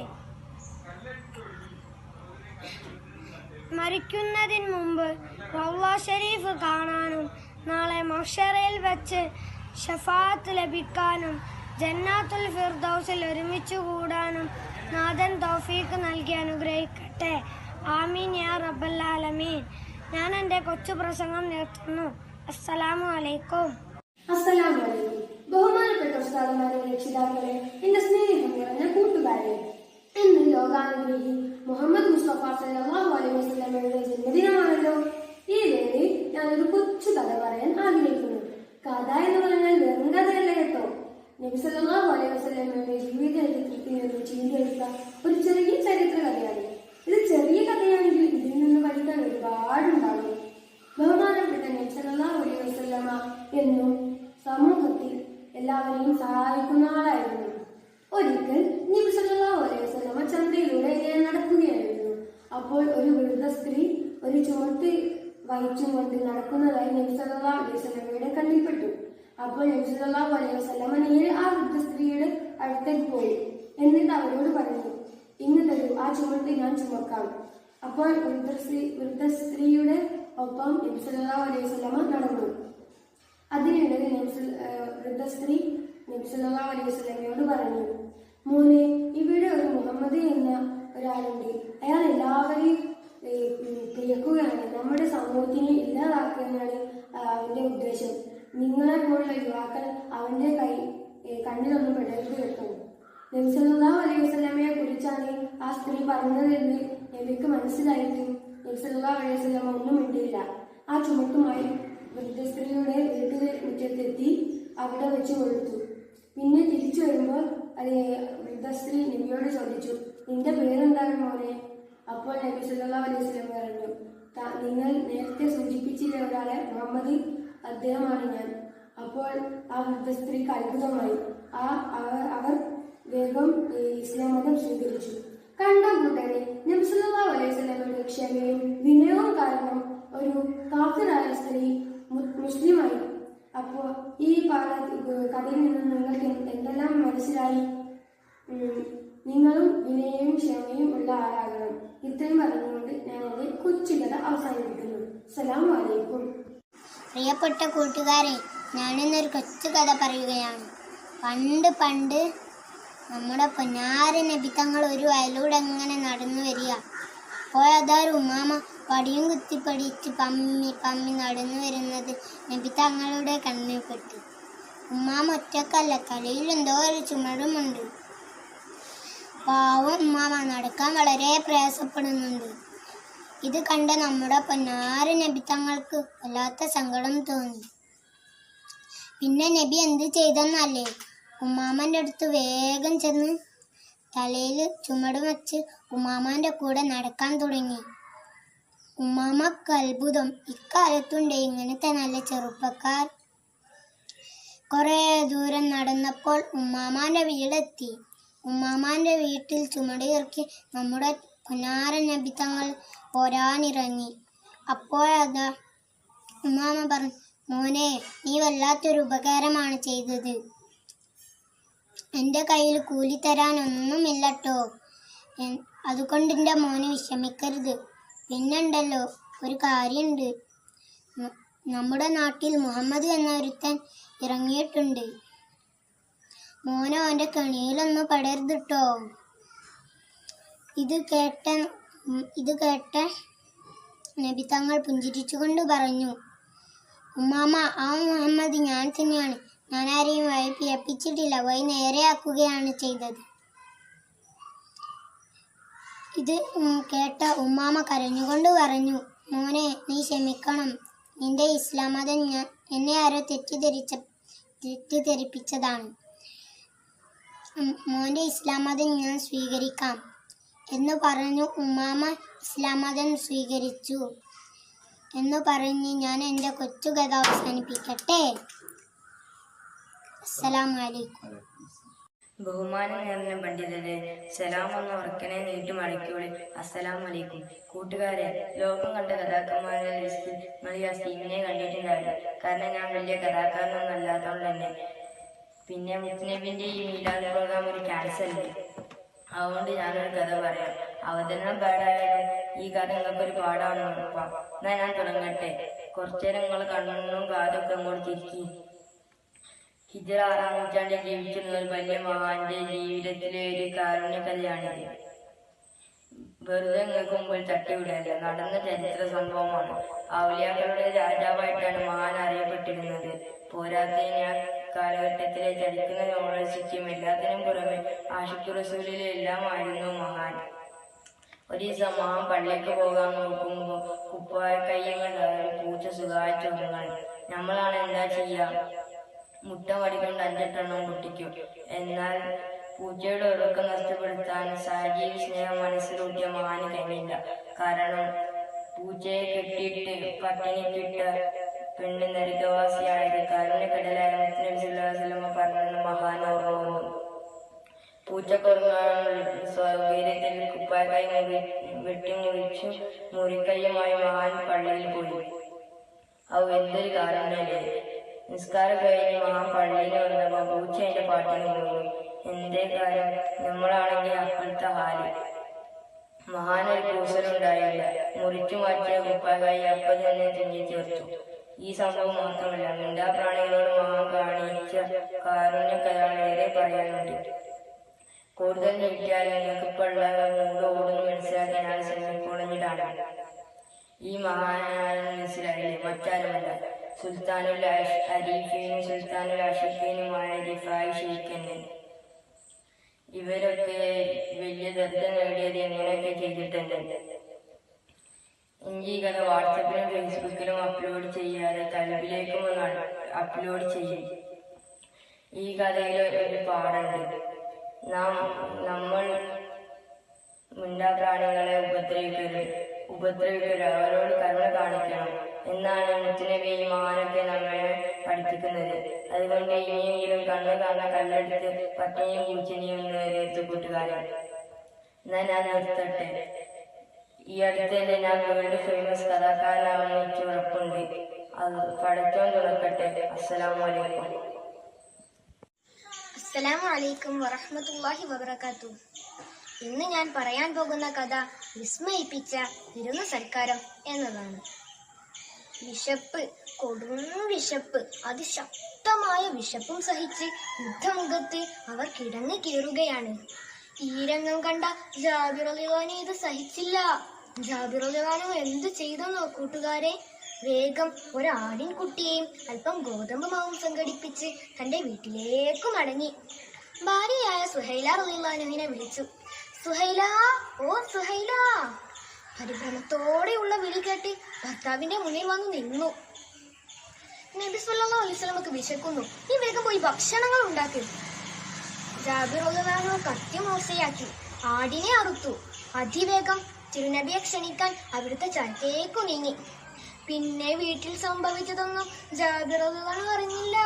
മരിക്കുന്നതിന് മുമ്പ് റൗള ഷരീഫ് കാണാനും നാളെ മഹ്ശറയിൽ വെച്ച് ഷഫാഅത്ത് ലഭിക്കാനും ജന്നാത്തുൽ ഫിർദൗസിൽ ഒരുമിച്ച് കൂടാനും നാഥൻ തൗഫീഖ് നൽകി അനുഗ്രഹിക്കട്ടെ. ആമീൻ യാ റബ്ബൽ ആലമീൻ. ഞാൻ എൻ്റെ കൊച്ചു പ്രസംഗം നിർത്തുന്നു. അസ്സലാമു അലൈക്കും. അസ്സലാമു അലൈക്കും. ബഹുമാനപ്പെട്ട ഉസ്താദുമാരെ, രക്ഷിതാക്കളെ, എന്റെ സ്നേഹിതം നിറഞ്ഞ കൂട്ടുകാരെ, ഇന്ന് ലോകാനുഗ്രഹി മുഹമ്മദ് മുസ്തഫ സല്ലല്ലാഹു അലൈഹി വസല്ലമയുടെ ജന്മദിനമാണല്ലോ. ഈ വേളയിൽ ഞാനൊരു കൊച്ചു കഥ പറയാൻ ആഗ്രഹിക്കുന്നു. കഥ എന്ന് പറഞ്ഞാൽ വെറും കഥയല്ല കേട്ടോ. നബി സല്ലല്ലാഹു അലൈഹി വസല്ലമയുടെ ജീവിതത്തിൽ നിന്ന് ചീന്തിയെടുത്ത ഒരു ചെറിയ ചരിത്ര കഥയാണ്. ഇത് ചെറിയ കഥയാണെങ്കിൽ ഇതിൽ നിന്ന് പഠിക്കാൻ ഒരുപാടുണ്ടാകും. ബഹുമാനപ്പെട്ട നബി സല്ലല്ലാഹു അലൈഹി വസല്ലമ എന്നും സമൂഹത്തിൽ എല്ലാവരെയും സഹായിക്കുന്ന ആളായിരുന്നു. ഒരിക്കൽ നബി സല്ലല്ലാഹു അലൈഹി വസല്ലമ ചന്തയിലൂടെ ഇങ്ങനെ നടക്കുകയായിരുന്നു. അപ്പോൾ ഒരു വൃദ്ധ സ്ത്രീ ഒരു ചുമട്ട് വഹിച്ചും കൊണ്ട് നടക്കുന്നതായി നബി സല്ലല്ലാഹു അലൈഹി വസല്ലമയുടെ കണ്ണിൽപ്പെട്ടു. അപ്പോൾ നബി സല്ലല്ലാഹു അലൈഹി വസല്ലമ നേരെ ആ വൃദ്ധ സ്ത്രീയുടെ അടുത്തേക്ക് പോയി. എന്നിട്ട് അവരോട് പറഞ്ഞു, ഇന്ന് തരൂ, ആ ചുമട്ട് ഞാൻ ചുമക്കാം. അപ്പോൾ വൃദ്ധസ്ത്രീയുടെ ഒപ്പം നബി സല്ലല്ലാഹു അലൈഹി വസല്ലമ നടന്നു. അതിനിടയിൽ വൃദ്ധസ്ത്രീ നബി സല്ലല്ലാഹു അലൈഹി വസല്ലമയോട് പറഞ്ഞു, മോനെ, ഇവിടെ ഒരു മുഹമ്മദ് എന്ന ഒരാളുണ്ട്. അയാൾ എല്ലാവരെയും പിഴക്കുകയാണ്. നമ്മുടെ സമൂഹത്തിനെ ഇല്ലാതാക്കുകയാണ് അവന്റെ ഉദ്ദേശം. നിങ്ങളെ പോലുള്ള യുവാക്കൾ അവന്റെ കണ്ണിലൊന്നും പെടരുത് കേട്ടോ. നബി സല്ലല്ലാഹു അലൈഹി വസല്ലമയെ കുറിച്ചാണ് ആ സ്ത്രീ പറഞ്ഞതെന്ന് നബിക്ക് മനസ്സിലായിട്ടും നബി സല്ലല്ലാഹു അലൈഹി വസല്ലമ ഒന്നും മിണ്ടിയില്ല. ആ ചുമട്ടുമായി വൃദ്ധസ്ത്രീയുടെ വീട്ടിലെ മുറ്റത്തെത്തി അവിടെ വെച്ച് കൊടുത്തു. പിന്നെ തിരിച്ചു വരുമ്പോൾ വൃദ്ധസ്ത്രീ നബിയോട് ചോദിച്ചു, നിന്റെ പേരെന്താണ് മോനെ? അപ്പോൾ നബി സല്ലല്ലാഹു അലൈഹി വസല്ലം പറഞ്ഞു, നിങ്ങൾ നേരത്തെ സൂചിപ്പിച്ചില്ലേ ഒരാളെ, മുഹമ്മദ്, അദ്ദേഹമാണ് ഞാൻ. അപ്പോൾ ആ വൃദ്ധസ്ത്രീക്ക് അത്ഭുതമായി. അവർ വേഗം ഇസ്ലാം മതം സ്വീകരിച്ചു. കണ്ടോ കൂട്ടരെ, നബി സല്ലല്ലാഹു അലൈഹി വസല്ലമയുടെ ക്ഷമയും വിനയവും കാരണം ഒരു കാഫിറായ സ്ത്രീ മുസ്ലിമായി. അപ്പോൾ ഈ കഥയിൽ നിന്ന് നിങ്ങൾക്ക് എന്തെല്ലാം മനസ്സിലായി? നിങ്ങളും വിനയവും ക്ഷമയും ഉള്ള ആളാകണം. ഇത്രയും പറഞ്ഞുകൊണ്ട് ഞാൻ എൻ്റെ കൊച്ചു കഥ അവസാനിപ്പിക്കുന്നു. അസ്സലാമു അലൈക്കും. പ്രിയപ്പെട്ട കൂട്ടുകാരെ, ഞാനിന്നൊരു കൊച്ചു കഥ പറയുകയാണ്. പണ്ട് നമ്മുടെ പൊന്നാര നബിത്തങ്ങൾ ഒരു വയലൂടെ അങ്ങനെ നടന്നു വരിക. അപ്പോഴതൊരു ഉമ്മാമ പടിയും കുത്തിപ്പടിച്ച് പമ്മി നടന്നു വരുന്നത് നബിത്തങ്ങളുടെ കണ്ണിൽപ്പെട്ടു. ഉമ്മാമ ഒറ്റക്കല്ല, തലയിൽ എന്തോ ഒരു ചുമടുമുണ്ട്. പാവം ഉമ്മാമ നടക്കാൻ വളരെ പ്രയാസപ്പെടുന്നുണ്ട്. ഇത് കണ്ട നമ്മുടെ പൊന്നാര നബിത്തങ്ങൾക്ക് വല്ലാത്ത സങ്കടം തോന്നി. പിന്നെ നബി എന്ത് ചെയ്തെന്നല്ലേ, ഉമ്മാമൻ്റെ അടുത്ത് വേഗം ചെന്ന് തലയിൽ ചുമട് വെച്ച് ഉമ്മാമാൻ്റെ കൂടെ നടക്കാൻ തുടങ്ങി. ഉമ്മാമക്ക് അത്ഭുതം, ഇക്കാലത്തുണ്ട് ഇങ്ങനത്തെ നല്ല ചെറുപ്പക്കാർ. കുറേ ദൂരം നടന്നപ്പോൾ ഉമ്മാമാൻ്റെ വീടെത്തി. ഉമ്മാമാൻ്റെ വീട്ടിൽ ചുമടിയിറക്കി നമ്മുടെ പൊന്നാര നബിത്തങ്ങൾ പോരാനിറങ്ങി. അപ്പോഴതാ ഉമ്മാമ പറഞ്ഞു, മോനെ, നീ വല്ലാത്തൊരു ഉപകാരമാണ് ചെയ്തത്. എൻ്റെ കയ്യിൽ കൂലി തരാനൊന്നുമില്ലട്ടോ. അതുകൊണ്ട് എൻ്റെ മോനെ വിഷമിക്കരുത്. പിന്നുണ്ടല്ലോ, ഒരു കാര്യമുണ്ട്. നമ്മുടെ നാട്ടിൽ മുഹമ്മദ് എന്ന ഒരുത്തൻ ഇറങ്ങിയിട്ടുണ്ട്. മോനെ അവൻ്റെ കെണിയിലൊന്നും പെടരുതിട്ടോ. ഇത് കേട്ട നബിത്തങ്ങൾ പുഞ്ചിരിച്ചുകൊണ്ട് പറഞ്ഞു, ഉമ്മാമ, ആ മുഹമ്മദ് ഞാൻ തന്നെയാണ്. ഞാൻ ആരെയും വഴി പിഴപ്പിച്ചിട്ടില്ല, വഴി നേരെയാക്കുകയാണ് ചെയ്തത്. ഇത് കേട്ട ഉമ്മാമ കരഞ്ഞുകൊണ്ട് പറഞ്ഞു, മോനെ, നീ ക്ഷമിക്കണം. നിന്റെ ഇസ്ലാം മതം എന്നെ ആരോ തെറ്റിദ്ധരിപ്പിച്ചതാണ്. മോൻ്റെ ഇസ്ലാം മതം ഞാൻ സ്വീകരിക്കാം എന്ന് പറഞ്ഞു ഉമ്മാമ ഇസ്ലാം മതം സ്വീകരിച്ചു. എന്ന് പറഞ്ഞ് ഞാൻ എൻ്റെ കൊച്ചു കഥ അവസാനിപ്പിക്കട്ടെ. അസ്സലാമു അലൈക്കും. ബഹുമാനം നിറഞ്ഞ പണ്ഡിതരെ, സലാമൊന്ന് ഉറക്കനെ നീട്ടി മടക്കിയോളി. അസ്സലാമു അലൈക്കും. കൂട്ടുകാരെ, ലോകം കണ്ട കഥാകാരന്മാരുടെ ലിസ്റ്റിൽ നിങ്ങൾ യാസീമിനെ കണ്ടിട്ടുണ്ടാവില്ല. കാരണം ഞാൻ വലിയ കഥാകാരനൊന്നും അല്ലാത്തതുകൊണ്ട് തന്നെ. പിന്നെ മുസ്നബിൻ്റെ ഈ മീലാദ് പ്രോഗ്രാം ഒരു ക്യാൻസൽ ഉണ്ട്. അതുകൊണ്ട് ഞാനൊരു കഥ പറയാം. അവതരണം പാടായാലും ഈ കഥ നിങ്ങൾക്കൊരു പാടാണെന്ന് ഉറപ്പാം. എന്നാൽ ഞാൻ തുടങ്ങട്ടെ. കുറച്ചേരം നിങ്ങൾ കണ്ണും കാതൊക്കെ അങ്ങോട്ട് തിരിക്കി. ഹിജ്റ 6-ാം നൂറ്റാണ്ടിൽ ജീവിച്ചിരുന്ന ഒരു വലിയ മഹാന്റെ ജീവിതത്തിലെ ഒരു കാരുണ്യ കഥയാണിത്. വെറുതെ നിങ്ങൾക്ക് മുമ്പിൽ തട്ടിവിടല്ല, നടന്ന ചരിത്ര സംഭവമാണ്. ഔലിയാക്കളുടെ രാജാവായിട്ടാണ് മഹാൻ അറിയപ്പെട്ടിരുന്നത്. പോരാത്തതിന് ആ കാലഘട്ടത്തിലെ ചരിക്കുന്ന നോളജിക്കും എല്ലാത്തിനും പുറമെ ആഷിഖ് റസൂലിലെ എല്ലാമായിരുന്നു മഹാൻ. ഒരു ദിവസം മഹാൻ പള്ളിക്ക് പോകാൻ നോക്കുമ്പോൾ കുപ്പായ കയ്യങ്ങൾ പൂച്ച സുഖാച്ചുങ്ങൾ. നമ്മളാണ് എന്താ ചെയ്യാ, മുട്ട വടികൊണ്ട് 5 എണ്ണം പൊട്ടിക്കും. എന്നാൽ പൂച്ചയുടെ ഉറക്കം നഷ്ടപ്പെടുത്താൻ സജീവ സ്നേഹം മനസ്സിലൂട്ടിയ മഹാന് കഴിഞ്ഞില്ല. കാരണം പൂച്ചയെ കെട്ടിയിട്ട് പട്ടിണിക്കിട്ട പെണ്ണ് നരകവാസിയായത് കാരുണ്യക്കടലായ മുസ്ലിം സല്ലല്ലാഹു പറഞ്ഞെന്ന് മഹാൻ ഓർമ്മ. പൂച്ചക്കുറങ്ങാനുള്ള സൗകര്യത്തിൽ കുപ്പായക്കായി വെട്ടിമുറിച്ചും മുറിക്കയ്യുമായി മഹാൻ പള്ളിയിൽ പോയി. എന്തൊരു കാരുണ്യല്ലേ. നിസ്കാരം കഴിഞ്ഞ് മഹാൻ പള്ളിയിൽ വന്നപ്പോൾ പൂച്ച അതിന്റെ പാട്ടിന് പോയി. എന്തേ കാര്യം, നമ്മളാണെങ്കിൽ അപ്പോഴത്തെ ഹാല്. മഹാനൊരു കൂസലുണ്ടായില്ല. മുറിച്ചു മാറ്റിയ കുപ്പായി അപ്പം തന്നെ തിങ്ങി ചേർത്തു. ഈ സംഭവം മാത്രമല്ല, മിണ്ടാപ്രാണികളോട് മഹാൻ കാണിച്ച കാരുണ്യക്കഥകളേറെ പറയാനുണ്ട്. കൂടുതൽ നീട്ടിയാൽ നിങ്ങൾക്കിപ്പോൾ മൂട് ഓടുന്നു മനസ്സിലാക്കാൻ ഞാൻ ശ്രമിക്കുന്നിട്ടാണ്. ഈ മഹാനായ മനസ്സിലായില്ലേ? മറ്റാരുമല്ല, സുൽത്താനുൽ അരീഫീനും സുൽത്താനുൽ അഷഫീനുമായ റിഫായി ഷെയ്ഖ്. ഇവരൊക്കെ വലിയ ദർജ നേടിയത് എങ്ങനെയൊക്കെ ചെയ്തിട്ടുണ്ട്. ഈ കഥ വാട്സപ്പിലും ഫേസ്ബുക്കിലും അപ്ലോഡ് ചെയ്യാതെ കൽബിലേക്കും അപ്ലോഡ് ചെയ്യും. ഈ കഥയിൽ ഒരു പാടുണ്ട്. നമ്മൾ മിണ്ടാപ്രാണികളെ ഉപദ്രവിക്കരുത്, അവരോട് കരുണ കാണിക്കണം എന്നാണ് മുത്തുനബി ഈ മഹാനൊക്കെ നമ്മളെ പഠിപ്പിക്കുന്നത്. അതുകൊണ്ട് ഇനിയെങ്കിലും കണ്ണു കാണാൻ കല്ലെടുത്ത് പട്ടിണിയും പൂച്ചനെയും നേരിട്ട് കൂട്ടുകാരൻ. എന്നാൽ ഞാൻ നിർത്തട്ടെ. ഈ അടുത്ത് തന്നെ ഞാൻ വേൾഡ് ഫേമസ് കഥാകാരനാണെന്ന് എനിക്ക് ഉറപ്പുണ്ട്. അത് പഠിച്ചോൻ തുറക്കട്ടെ. അസ്സലാമു അലൈക്കും. അസ്സലാമു അലൈക്കും വറഹ്മത്തുള്ളാഹി വബറകാതുഹു. ഇന്ന് ഞാൻ പറയാൻ പോകുന്ന കഥ വിസ്മയിപ്പിച്ച വിരുന്ന് സൽക്കാരം എന്നതാണ്. വിശപ്പ്, കൊടും വിശപ്പ്, അതിശക്തമായ വിശപ്പും സഹിച്ച് യുദ്ധമുഖത്ത് അവർ കിടന്നു കീറുകയാണ്. ഈ രംഗം കണ്ട ജാബിർ റളിയല്ലാഹു അൻഹു ഇത് സഹിച്ചില്ല. ജാബിർ റളിയല്ലാഹു അൻഹു എന്തു ചെയ്തെന്നോ കൂട്ടുകാരെ? വേഗം ഒരാടിൻകുട്ടിയെയും അല്പം ഗോതമ്പ് മാവും സംഘടിപ്പിച്ച് തന്റെ വീട്ടിലേക്ക് മടങ്ങി. ഭാര്യയായ സുഹൈല റളിയല്ലാഹു അൻഹയെ വിളിച്ചു. സുഹൈല, ഓ സുഹൈല! പരിഭ്രമത്തോടെയുള്ള വിളി കേട്ട് ഭർത്താവിന്റെ മുന്നിൽ വന്നു നിന്നു. നബി സല്ലല്ലാഹു അലൈഹി വസല്ലമക്ക് വിശക്കുന്നു, നീ വേഗം പോയി ഭക്ഷണങ്ങൾ ഉണ്ടാക്കി. ജാബിർ റളിയല്ലാഹു അൻഹു കത്യമോസയാക്കി ആടിനെ അറുത്തു. അതിവേഗം തിരുനബിയെ ക്ഷണിക്കാൻ അവിടുത്തെ ചാറ്റേക്കു നീങ്ങി. പിന്നെ വീട്ടിൽ സംഭവിച്ചതൊന്നും ജാബിർ റളിയല്ലാഹു അൻഹു അറിഞ്ഞില്ല.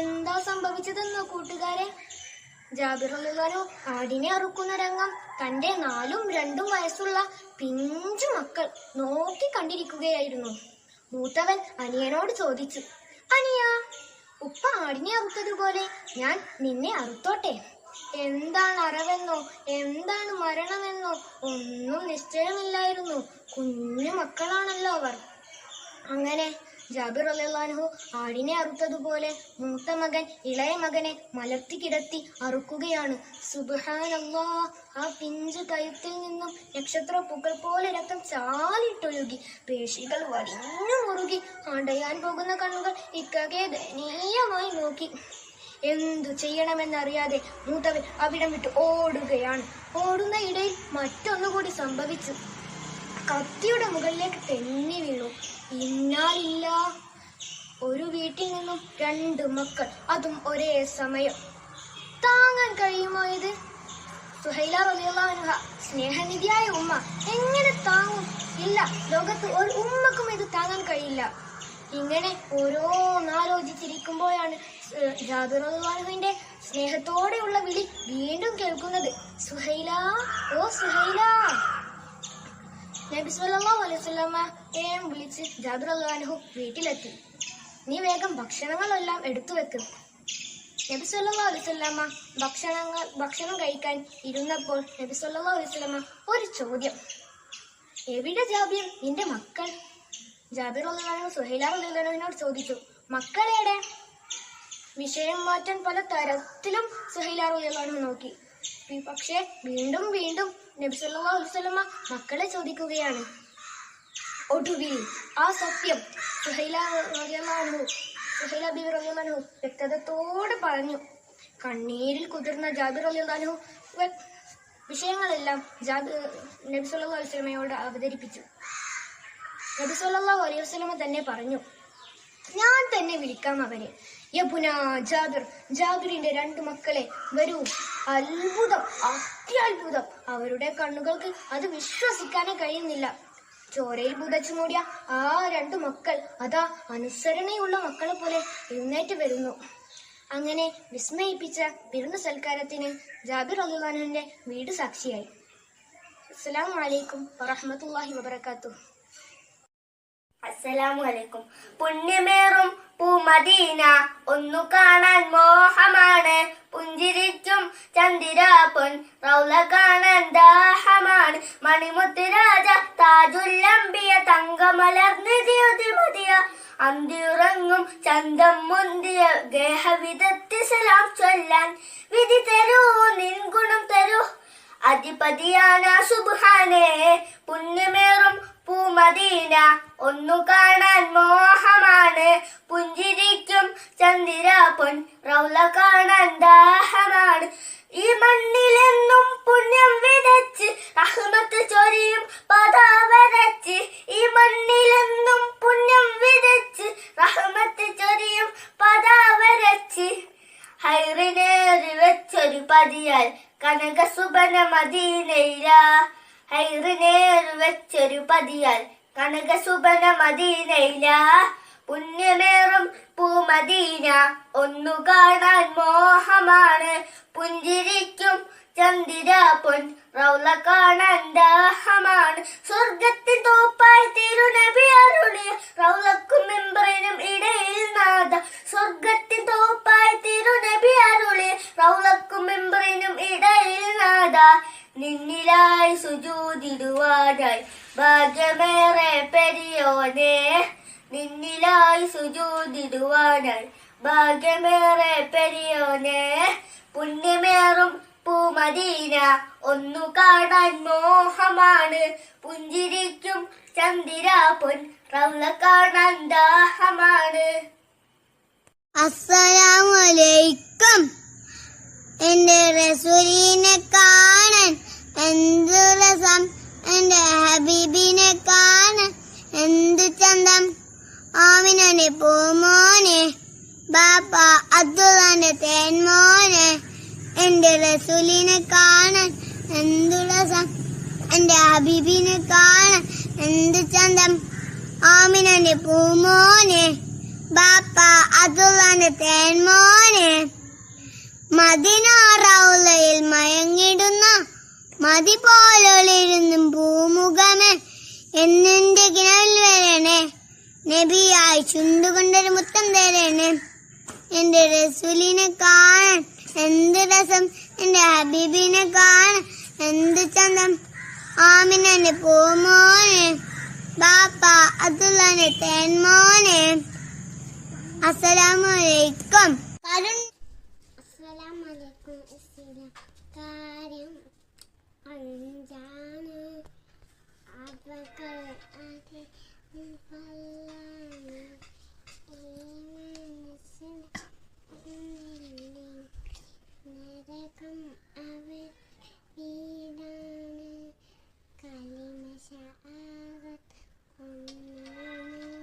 എന്താ സംഭവിച്ചതെന്നോ കൂട്ടുകാരെ? ജാബിർ റളിയല്ലാഹു അൻഹു ആടിനെ അറുക്കുന്ന രംഗം തന്റെ 4ഉം 2ഉം വയസ്സുള്ള പിഞ്ചു മക്കൾ നോക്കി കണ്ടിരിക്കുകയായിരുന്നു. മൂത്തവൻ അനിയനോട് ചോദിച്ചു, അനിയ, ഉപ്പ ആടിനെ അറുത്തതുപോലെ ഞാൻ നിന്നെ അറുത്തോട്ടെ? എന്താണ് അറവെന്നോ എന്താണ് മരണമെന്നോ ഒന്നും നിശ്ചയമില്ലായിരുന്നു. കുഞ്ഞു മക്കളാണല്ലോ അവർ. അങ്ങനെ ജാബിർ റളിയല്ലാഹു അൻഹു ആടിനെ അറുത്തതുപോലെ മൂത്ത മകൻ ഇളയ മകനെ മലർത്തി കിടത്തി അറുക്കുകയാണ്. സുബ്ഹാനല്ലാഹ്! ആ പിഞ്ചു കഴുത്തിൽ നിന്നും നക്ഷത്രപ്പൂക്കൾ പോലെ രക്തം ചാലിട്ടൊഴുകി. പേശികൾ വലിഞ്ഞു മുറുകി. അടയാൻ പോകുന്ന കണ്ണുകൾ ഇക്കകെ ദയനീയമായി നോക്കി. എന്തു ചെയ്യണമെന്നറിയാതെ മൂത്തവൻ അവിടം വിട്ട് ഓടുകയാണ്. ഓടുന്ന ഇടയിൽ മറ്റൊന്നുകൂടി സംഭവിച്ചു. കത്തിയുടെ മുകളിലേക്ക് തെന്നി വീണു. ഇന്നാലില്ല! ഒരു വീട്ടിൽ നിന്നും 2 മക്കൾ, അതും ഒരേ സമയം. താങ്ങാൻ കഴിയുമോ ഇത്? സുഹൈല റളിയല്ലാഹു അൻഹ, സ്നേഹനിധിയായ ഉമ്മ, എങ്ങനെ താങ്ങും? ഇല്ല, ലോകത്ത് ഒരു ഉമ്മക്കും ഇത് താങ്ങാൻ കഴിയില്ല. ഇങ്ങനെ ഓരോന്നാലോചിച്ചിരിക്കുമ്പോഴാണ് ജാബിർ റളിയല്ലാഹു അൻഹുവിന്റെ സ്നേഹത്തോടെയുള്ള വിളി വീണ്ടും കേൾക്കുന്നത്. സുഹൈല, ഓ സുഹൈല! നബി സല്ലല്ലാഹു അലൈഹി വസല്ലമയെ വിളിച്ച് ജാബിർ റളിയല്ലാഹു അൻഹു വീട്ടിലെത്തി. നീ വേഗം ഭക്ഷണങ്ങളെല്ലാം എടുത്തു വെക്കും. നബി സല്ലല്ലാഹു അലൈഹി വസല്ലമ ഭക്ഷണം കഴിക്കാൻ ഇരുന്നപ്പോൾ നബി സല്ലല്ലാഹു അലൈഹി വസല്ലമ ഒരു ചോദ്യം. എവിടെ ജാബിർ, നിന്റെ മക്കൾ? ജാബിർ റളിയല്ലാഹു അൻഹു സുഹൈല റളിയല്ലാഹു അൻഹയോട് ചോദിച്ചു, മക്കളെവിടെ? വിഷയം മാറ്റാൻ പല തരത്തിലും സുഹൈല റളിയല്ലാഹു അൻഹു നോക്കി. പക്ഷേ വീണ്ടും വീണ്ടും നബി സല്ലല്ലാഹു അലൈഹി വസല്ലമ മക്കളെ ചോദിക്കുകയാണ്. ഒടുവിൽ ആ സത്യം സുഹൈല ബീവി റളിയല്ലാഹു അൻഹു വ്യക്തതയോടെ പറഞ്ഞു. കണ്ണീരിൽ കുതിർന്ന ജാബിർ റളിയല്ലാഹു അൻഹു വിഷയങ്ങളെല്ലാം നബി സല്ലല്ലാഹു അലൈഹി വസല്ലമയോട് അവതരിപ്പിച്ചു. നബി സല്ലല്ലാഹു അലൈഹി വസല്ലമ തന്നെ പറഞ്ഞു, ഞാൻ തന്നെ വിളിക്കാം അവരെ. യബുന ജാബിർ, ജാബിറിന്റെ 2 മക്കളെ, വരൂ. അത്ഭുതം, അത്യത്ഭുതം! അവരുടെ കണ്ണുകൾക്ക് അത് വിശ്വസിക്കാനേ കഴിയുന്നില്ല. ചോരയിൽ പുതച്ചു മൂടിയ ആ 2 മക്കൾ അതാ അനുസരണയുള്ള മക്കളെ പോലെ എഴുന്നേറ്റ് വരുന്നു. അങ്ങനെ വിസ്മയിപ്പിച്ച വിരുന്ന് സൽക്കാരത്തിന് ജാബിർ റളിയല്ലാഹു അൻഹുവിന്റെ വീട് സാക്ഷിയായി. അസ്സലാമു അലൈക്കും വറഹ്മത്തുള്ളാഹി വബറകാതുഹു. അസ്സലാമു അലൈക്കും. പുണ്യമേറും പൂമദീന ഒന്നു കാണാൻ മോഹമാണ്. പുഞ്ചിരിക്കും ചന്ദിര പൊൻ റൗല കാണാൻ ദാഹമാണ്. മണിമുത്ത് രാജ താജുല്ലംബിയ തങ്കമലർന്ന് ജ്യോതിമതിയ അന്തിയുറങ്ങും ചന്തം മുന്തിയ ഗേഹവിധത്തി സലാം ചൊല്ലാൻ വിധി തരൂ നിൻ ഗുണം തരൂ അധിപതിയാന സുബ്ഹാനേ. പുണ്യമേറും പൂമദീന ഒന്നു കാണാൻ മോഹമാണ്. പുഞ്ചിരിക്കും ചന്ദിര പൊൻ റൗല കാണാൻ ദാഹമാണ്. ഈ മണ്ണിലെന്നും പുണ്യം വിതച്ച് റഹ്മത്ത് ചൊരിയും പദ വരച്ച്. ഈ മണ്ണിലെന്നും പുണ്യം വിതച്ച് റഹ്മത്ത് ചൊരിയും പദ വരച്ച്. ഹൈറിനേറി വെച്ചൊരു പതിയാൽ കനക സുബന മദീനയില. ഹൈറിനേറി വെച്ചൊരു പതിയാൽ കനക സുബന മദീനയില. പുണ്യമേറും പൂമദീന ഒന്നു കാണാൻ മോഹമാണ്. പുഞ്ചിരിക്കും ചന്ദിര പൊൻ റൗല കാണാൻ ദാഹമാണ്. സ്വർഗത്തിൽ തോപ്പായി തിരുനബി അരുളിയ റൗലക്കും മെമ്പറിനും ഇടയിൽ നാദ. സ്വർഗത്തിൽ തോപ്പായി തിരുനബി അരുളിയ റൗലക്കും മെമ്പറിനും ഇടയിൽ നാദ. നിന്നിലായി സുജൂദിടുവാനായി ഭാഗ്യമേറെ പെരിയോനെ. നിന്നിലായി സുജൂദിടുവാനായി ഭാഗ്യമേറെ പെരിയോനെ. പുണ്യമേറും പൂമദീന ഒന്നു കാണാൻ മോഹമാണ്. പുഞ്ചിരിക്കും ചന്ദിര പൊൻ റൗല കാണാൻ ദാഹമാണ്. അസ്സലാമു അലൈക്കും. എൻ്റെ റസൂലിനെ കാണാൻ എന്തു രസം, എൻ്റെ ഹബീബിനെ കാണാൻ എന്തു ചന്തം. ആമിനന്റെ പൂമോനെ, ബാപ്പ അബ്ദുള്ളാന്റെ തേൻമോനെ. എൻ്റെ റസൂലിനെ കാണാൻ എന്തു രസം, എൻ്റെ ഹബീബിനെ കാണാൻ എന്തു ചന്തം. ആമിനന്റെ പൂമോനെ, ബാപ്പ അബ്ദുള്ളാന്റെ തേൻമോനെ. മദീന റൗളയിൽ മയങ്ങിടുന്ന മതി പോലൊളിരുന്നും പൂമുഖമേ. എന്നെന്റെ കിണവിൽ വരണേ, നബിയായി ചുണ്ടുകൊണ്ടൊരു മുത്തം തരണേ. എൻ്റെ റസൂലിനെ കാണാൻ എന്ത് രസം, എൻ്റെ ഹബീബിനെ കാണാൻ എന്ത് ചന്തം. ആമിനന്റെ പൂമോനെ, ബാപ്പ അബ്ദുള്ളാന്റെ തേൻമോനെ. അസ്സലാമു അലൈക്കും. അസ്സലാമു അലൈക്കും. കാര്യം അഞ്ചാണ് അപകൾ അതി ഫലാണ്. ഈ മനസ്സിൽ നരകം അവർ വീടാണ്. കലിമ ശഹാദത്ത് ഒന്നാണ്.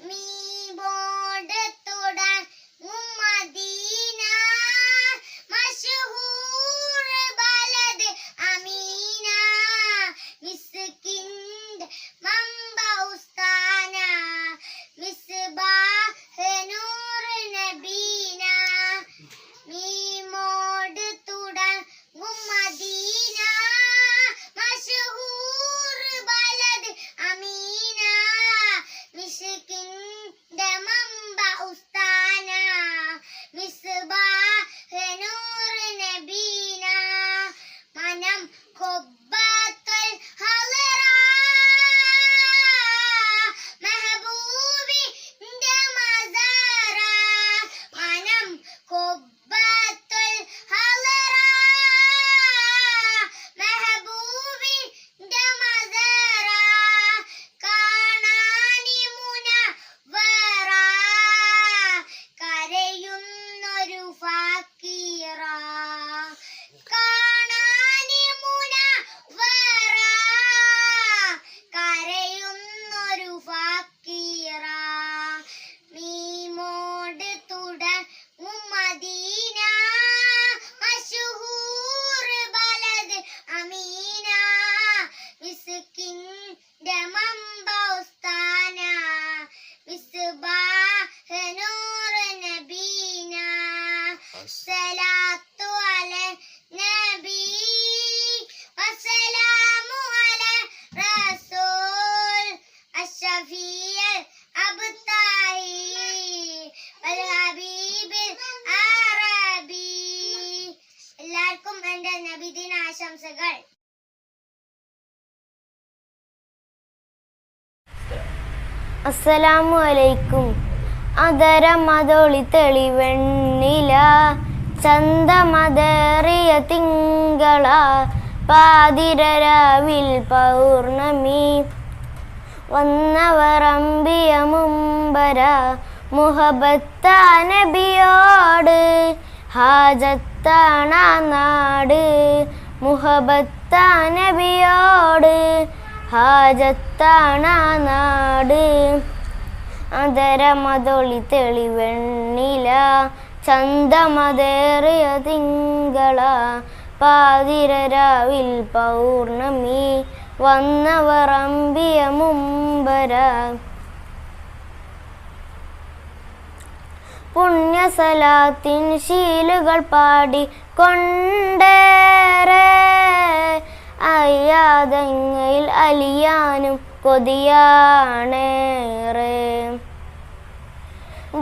മീബോർഡ് തുടങ്ങും മദീന മശഹൂർ ബലദ് അമീന മിസ്കിൻഡ് മംബൗസ്ഥാന മിസ്ബാഹ് നൂർ നബീന മീമോട് തുടങ്ങും മദീന മശഹൂർ ബലദ് അമീന മിസ്കിൻഡ് മംബൗസ്ഥാന മിസ്ബാഹ് നൂർ നബീന മനം ഖുബ്ബത്തുൽ ഹളറ മെഹബൂബിന്റെ മസാറ മനം ഖുബ്ബത്തുൽ ഹളറ മെഹബൂബിന്റെ മസാറ കാണാനി മുനവ്വറ കരയുന്നൊരു ഫക്കീറ കാണാനി മുനവ്വറ കരയുന്നൊരു ഫക്കീറ മീമോട് തുടങ്ങും മദീന മശഹൂർ ബലദ് അമീന മിസ്കിൻന്റെ മംബൗസ്ഥാന മിസ്ബാഹ് നൂർ നബീന സലാത്തു അല നബി വസ്സലാമു അല റസൂൽ അഷ്റഫിയൽ അബ്താഹി വൽ ഹബീബിൽ അറബി. എല്ലാവർക്കും എൻ്റെ നബിദിന ആശംസകൾ. അസ്സലാമു അലൈക്കും. അതരമതൊളി തെളിവെണ്ണില ചന്തമതറിയ തിങ്കള പാതിരരാവിൽ പൗർണമി വന്നവറമ്പിയ മുമ്പര മുഹബത്ത നബിയോട് ഹാജത്താണ നാട് മുഹബത്ത നബിയോട് ഹാജത്താണ നാട്. അതരമതൊളി തെളിവെണ്ണില ചന്തമതേറിയ തിങ്കള പാതിരരാവിൽ പൗർണമി വന്നവറമ്പിയ മുമ്പര പുണ്യസലാത്തിൻ ശീലുകൾ പാടി കൊണ്ടേറെ അയ്യാതങ്ങയിൽ അലിയാനും കൊതിയാണേറെ.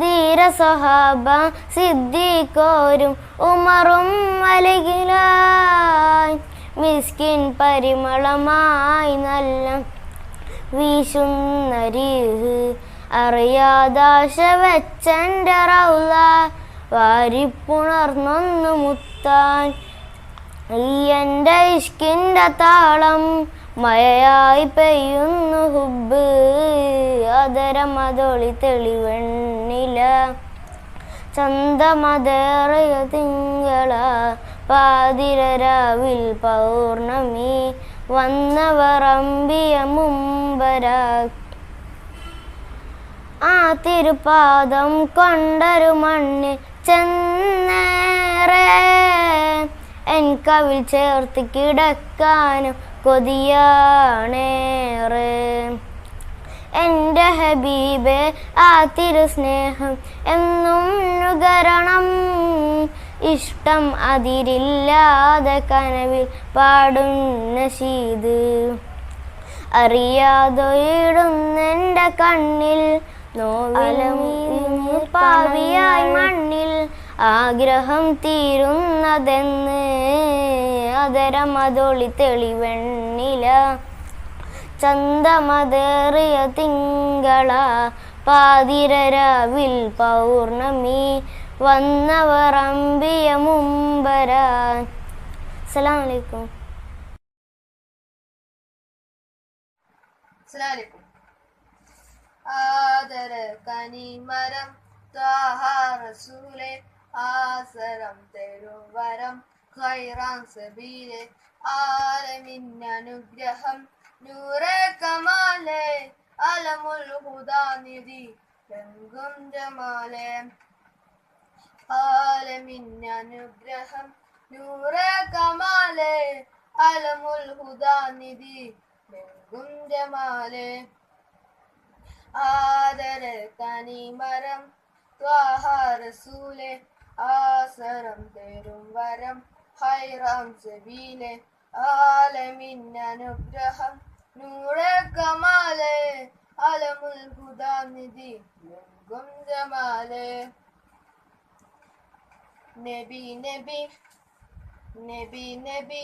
ധീര സ്വഹാബ സിദ്ദീഖോരും ഉമറും അലിഗിലായി മിസ്കിൻ പരിമളമായി നല്ല വീശുന്ന രീഹ് അറിയാതാശ വെച്ചെൻ്റെ റൗള വാരിപ്പുണർന്നൊന്നു മുത്താൻ ഈ എൻ്റെ ഇഷ്കിൻ്റെ താളം മഴയായി പെയ്യുന്നു ഹുബ്. അതരമതൊളി തെളിവെണ്ണില ചന്തമതേറിയ തിങ്കള പാതിരരാവിൽ പൗർണമി വന്നവറമ്പിയ മുമ്പര ആ തിരുപാദം കൊണ്ടൊരു മണ്ണിൽ ചെന്നേറെ എൻ കവിൽ ചേർത്ത് കിടക്കാനും കൊതിയാണേറെ. എൻ്റെ ഹബീബെ ആ തിരുസ്നേഹം എന്നും നുകരണം ഇഷ്ടം അതിരില്ലാതെ കനവിൽ പാടുന്ന നശീദ് അറിയാതൊയിടുന്നെൻ്റെ കണ്ണിൽ നോവിലും പാവിയായി മണ്ണിൽ ആഗ്രഹം തീരുന്നതെന്ന് അതരമതൊളി തെളിവെണ്ണില ചന്തമതേറിയ തിങ്കള പാതിരരാവിൽ പൗർണമി വന്നവറമ്പിയ മുമ്പര. അസ്സലാമു അലൈക്കും. ആദര കനിമരം ത്വാഹ റസൂലേ ആസരം തെരുവരം ഖൈറാൻ സബീലെ ആലമിൻ അനുഗ്രഹം നൂറെ കമാലെ അലമുൽ ഹുദാനിധി രംഗം ജമാലെ ആലമിന്നനുഗ്രഹം നൂറെ കമാലെ അലമുൽ ഹുദാനിധി രംഗം ജമാലെ ആദര കനിമരം ത്വാഹ റസൂലെ ആസരം തേരും വരം ഹൈറാം സബീലെ ആലമിന്നനുഗ്രഹം നൂറെ കമാലെ അലമുൽ ഹുദാനിധി രംഗം ജമാലെ നബി നബി നബി നബി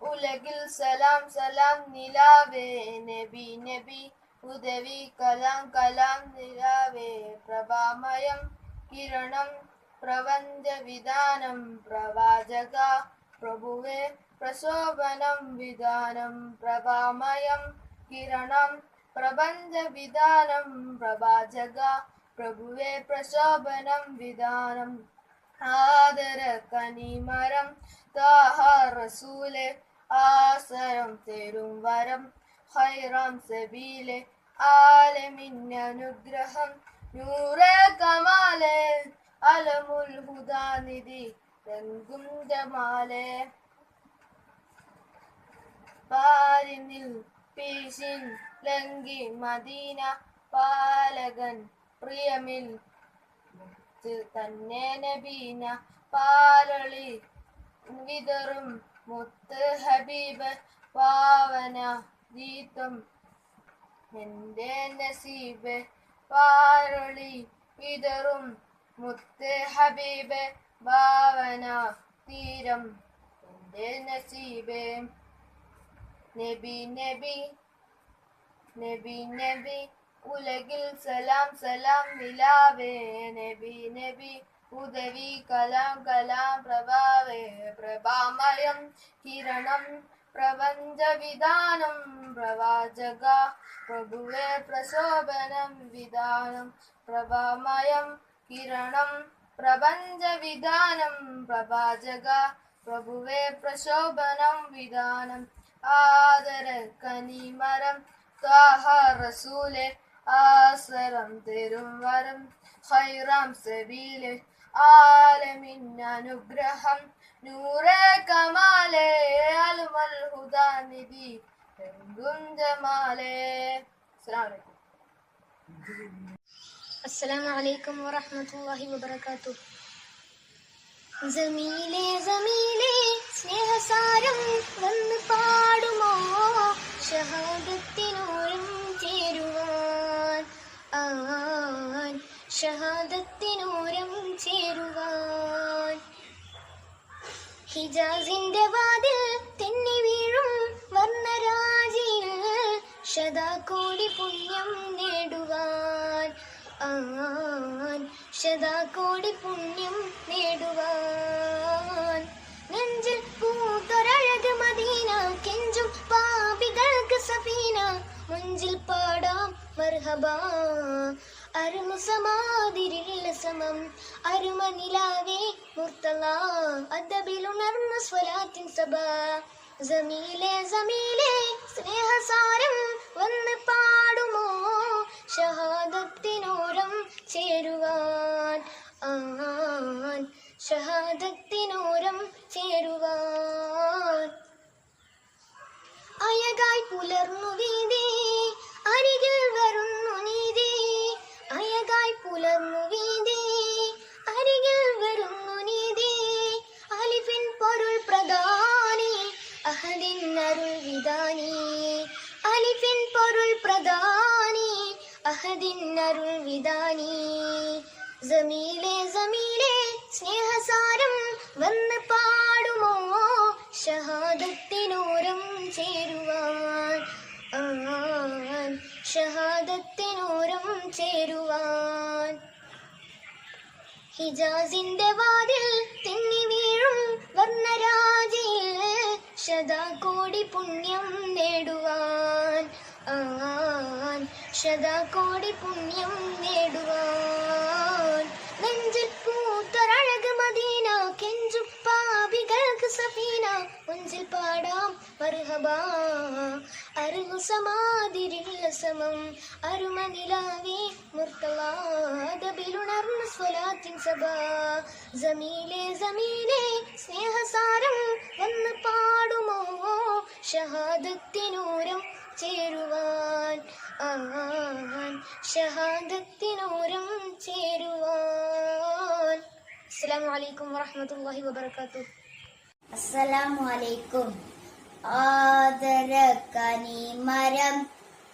ഉലകിൽ സലാം സലാം നിലാവേ നബി നബി ഉദവി കലാം കലാം നിലാവേ പ്രഭാമയം കിരണം പ്രപഞ്ച വിധാനം പ്രവാചക പ്രഭുവേ പ്രശോഭനം വിധാനം പ്രഭാമയം കിരണം പ്രപഞ്ച വിധാനം പ്രവാചക പ്രഭുവേ പ്രശോഭനം വിധാനം ആദര കനിമരം ത്വാഹ റസൂലെ ആസരം തേരും വരം ഹൈറാം സബീലെ ആലമിന്നനുഗ്രഹം നൂറെ കമാലെ അലമുൽ ഹുദാനിധി രംഗും ജമാലെ പാരിനിൽ പീശിൻ ലങ്കി മദീന പാലകൻ പ്രിയമിൽ തന്നെ നബീന പാലളി വിതറും മുത്ത് ഹബീബ് പാവന ഗീതം എന്റെ നസീബ് പാലളി വിതറും മുത്ത് ഹബീബ് ഭാവന തീരം എന്റെ നസീബ് നബി നബി നബി നബി ഉലകിൽ സലാം സലാം നിലാവേ നബി നബി ഉദവി കലാം കലാം പ്രഭാവേ പ്രഭാമയം കിരണം പ്രപഞ്ച വിധാനം പ്രവാചക പ്രഭുവേ പ്രശോഭനം വിധാനം പ്രഭാമയം കിരണം പ്രപഞ്ച വിധാനം പ്രവാചക പ്രഭുവേ പ്രശോഭനം വിധാനം ആദര കനിമരം ത്വാഹ റസൂലെ ആസരം തേരും വരം ഹൈറാം സബീലെ ആലമിന്നനുഗ്രഹം നൂറെ കമാലെ അൽമൽ ഹുദാനിധി രംഗും ജമാലെ. അസ്സലാമു അലൈക്കും വറഹ്മത്തുള്ളാഹി വബറകാതുഹു. ജമീലേ ജമീലേ സ്നേഹസാരം വന്ന് പാടുമോ ഷഹാദത്തിനോരം ചേരുവാൻ ഷഹാദത്തിനോരം ചേരുവാൻ ഹിജാസിന്റെ വാതിൽ തെന്നി വീഴും വർണ്ണരാജിയിൽ ശതാകോടി പുണ്യം നേടുവാൻ ശതാകോടി പുണ്യം നേടുവാൻ നെഞ്ചിൽ പൂത്തൊരഴക് മദീന കെഞ്ചും പാപികൾക്ക് സഫീന മുഞ്ചിൽ പാടാം മർഹബ അരുമുസമാതിരില്ല സമം അരുമനിലാവേ മുർത്തല അദബിലുണർന്ന സ്വലാത്തിൻ സഭ ജമീലേ ജമീലേ സ്നേഹസാരം വന്ന് പാടുമോ ഷഹാദത്തിനോരം ചേരുവാൻ ഷഹാദത്തിനോരം ചേരുവാൻ അയകായി പുലർന്നു വീതി അരികിൽ വരുന്നു നീതി അയകായി പുലർന്നു വീതി അരികിൽ വരുന്നു നീതി അലിഫിൻ പൊരുൾ പ്രധാനി അഹദിൻ അരുൾ വിധാനി അലിഫിൻ പൊരുൾ പ്രധാനി അഹദിൻ അരുൾ വിധാനി ജമീലേ ജമീലേ സ്നേഹസാരം വന്ന് പാടുമോ ഷഹാദത്തിനോരം ചേരുവാൻ ഷഹാദത്തിനോരം ചേരുവാൻ ഹിജാസിന്റെ വാതിൽ തെന്നി വീഴും വർണ്ണരാജിയിൽ ശതാകോടി പുണ്യം നേടുവാൻ ശതാകോടി പുണ്യം നേടുവാൻ നെഞ്ചിൽ പൂത്തൊരഴക് മദീന കെഞ്ചും പാപികൾക്ക് സഫീന മുഞ്ചിൽ പാടാം മർഹബ അരുളു സമാതിരില്ല സമം അരുമനിലാവേ മുർത്തല ഉണർന്ന സ്വലാത്തിൻ സഭ ജമീലെ ജമീലെ സ്നേഹസാരം വന്ന് പാടുമോ ഷഹാദത്തിനൂരം ചേരുവാൻ ഷഹാദത്തിനൂരം ചേരുവാൻ. അസ്സലാമു അലൈക്കും വറഹ്മത്തുള്ളാഹി വബറകാതുഹു. അസ്സലാമു അലൈക്കും. ആദരക്കനി മരം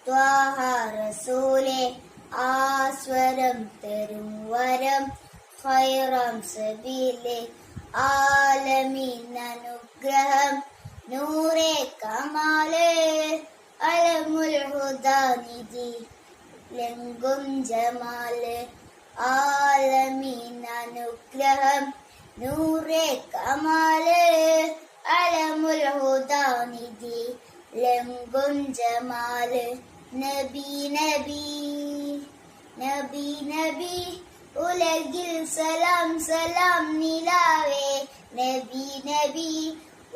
ത്വാഹ റസൂലേ ആസ്വരം തരും വരം ഖൈറം സബീലേ ആലമീൻ അനുഗ്രഹം നൂറേ കമാലേ അലമുൽ ഹുദാനിധി ലംഘും ജമാല് ആലമീൻ അനുഗ്രഹം നൂറേ കമാല് അലമുൽ ഹുദാനിധി ലംഘും ജമാല് നബി നബി നബി നബി ഉലകിൽ സലാം സലാം നിലാവേ നബി നബി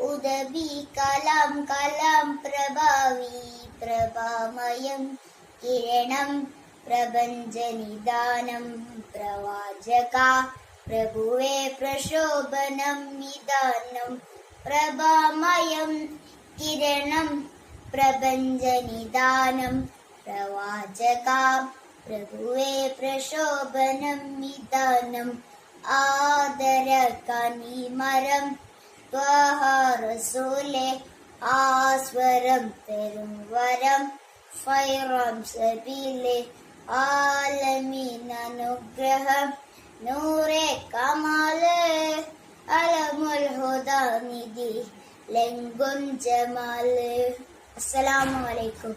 ഉദബി കലാം കലാം പ്രഭാവി പ്രഭാമയം കിരണം പ്രപഞ്ചനിദാനം പ്രവാചക പ്രഭുവേ പ്രശോഭനം നിദാനം പ്രഭാമയം കിരണം പ്രപഞ്ചനിദാനം പ്രവാചക പ്രഭുവേ പ്രശോഭനം നിദാനം ആദരക്കനി മരം ത്വാഹ റസൂലേ ആസ്വരം തരും വരം ഖൈറം സബീലേ ആലമീൻ അനുഗ്രഹം നൂറേ കമാല് അലമുൽ ഹുദാനിധി ലംഘും ജമാല്. അസ്സലാമു അലൈക്കും.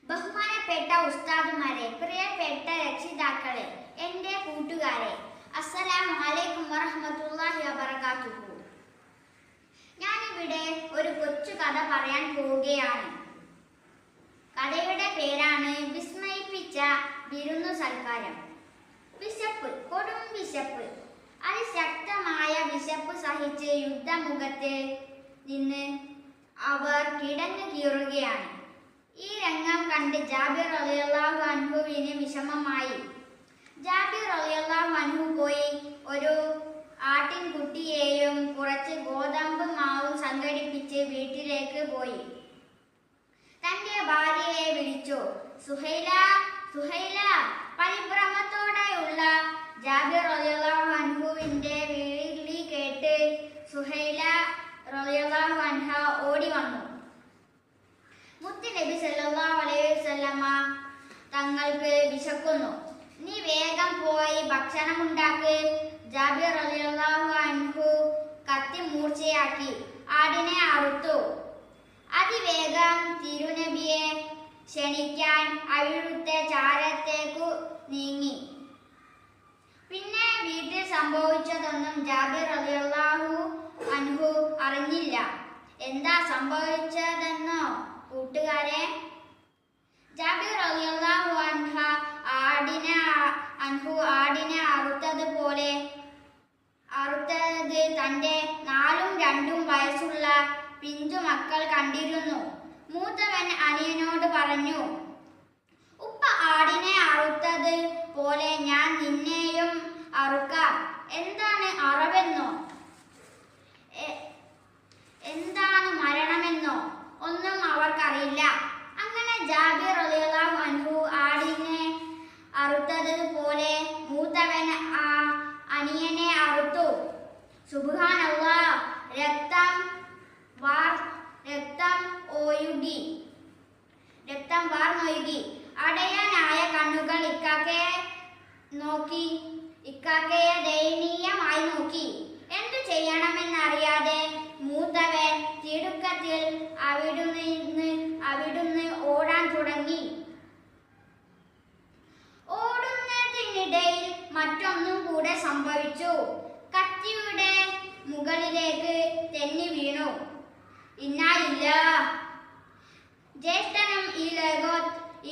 ബഹുമാനപ്പെട്ട ഉസ്താദുമാരെ, പ്രിയപ്പെട്ട രക്ഷിതാക്കളെ, എൻ്റെ കൂട്ടുകാരെ, അസ്സലാമു അലൈക്കും വറഹ്മത്തുള്ളാഹി വബറകാതുഹു. ഞാനിവിടെ ഒരു കൊച്ചു കഥ പറയാൻ പോവുകയാണ്. കഥയുടെ പേരാണ് വിസ്മയിപ്പിച്ച വിരുന്നു സൽക്കാരം. വിശപ്പ്, കൊടും വിശപ്പ്. അതിശക്തമായ വിശപ്പ് സഹിച്ച് യുദ്ധമുഖത്ത് നിന്ന് അവർ കിടന്നു കീറുകയാണ്. ഈ രംഗം കണ്ട് ജാബിർ റളിയല്ലാഹു അൻഹുവിന് വിഷമമായി. ജാബിർ റളിയല്ലാഹു അൻഹു പോയി ഒരു ആട്ടിൻകുട്ടിയെയും കുറച്ച് ഗോതമ്പ് മാവും സംഘടിപ്പിച്ച് വീട്ടിലേക്ക് പോയി. തന്റെ ഭാര്യയെ വിളിച്ചു. സുഹൈല, സുഹൈല. പരിഭ്രമത്തോടെയുള്ള ജാബിർ റളിയല്ലാഹു അൻഹുവിന്റെ വിളി കേട്ട് സുഹൈല റളിയല്ലാഹു അൻഹ ഓടി വന്നു. മുത്ത് നബി സല്ലല്ലാഹു അലൈഹി വസല്ലമ തങ്ങൾക്ക് വിശക്കുന്നു, നീ വേഗം പോയി ഭക്ഷണമുണ്ടാക്ക്. ജാബിർ റളിയല്ലാഹു അൻഹു കത്തി മൂർച്ചയാക്കി ആടിനെ അറുത്തു. അതിവേഗം തിരുനബിയെ ക്ഷണിക്കാൻ അവിടുത്തെ ചാരത്തേക്കു നീങ്ങി. പിന്നെ വീട്ടിൽ സംഭവിച്ചതൊന്നും ജാബിർ റളിയല്ലാഹു അൻഹു അറിഞ്ഞില്ല. എന്താ സംഭവിച്ചതെന്നോ കൂട്ടുകാരെ? ജാബിർ റളിയല്ലാഹു അൻഹു ആടിനെ അറുത്തത് തന്റെ 4ഉം 2ഉം വയസ്സുള്ള പിഞ്ചു മക്കൾ കണ്ടിരുന്നു. മൂത്തവൻ അനിയനോട് പറഞ്ഞു, ഉപ്പ ആടിനെ അറുത്തത് പോലെ ഞാൻ നിന്നെയും അറുക്കാം. എന്താണ് അറവെന്നോ എന്താണ് മരണമെന്നോ ഒന്നും അവർക്കറിയില്ല. അങ്ങനെ ജാബിർ റളിയല്ലാഹു അൻഹു ആടിനെ അറുത്തത് പോലെ മൂത്തവൻ അനിയനെ അറുത്തു. സുബ്ഹാനല്ലാഹ്. രക്തം വാർന്നൊഴുകി. അടയാനായ കണ്ണുകൾ ഇക്കാക്കയെ ദയനീയമായി നോക്കി. എന്തു ചെയ്യണമെന്നറിയാതെ മൂത്തവൻ തിടുക്കത്തിൽ അവിടുന്ന് ഓടാൻ തുടങ്ങി. ഓടുന്നതിനിടയിൽ മറ്റൊന്നും കൂടെ സംഭവിച്ചു. കത്തിയുടെ മുകളിലേക്ക് തെന്നി വീണു. ഇന്നാലില്ലാഹ്. ജ്യേഷ്ഠനും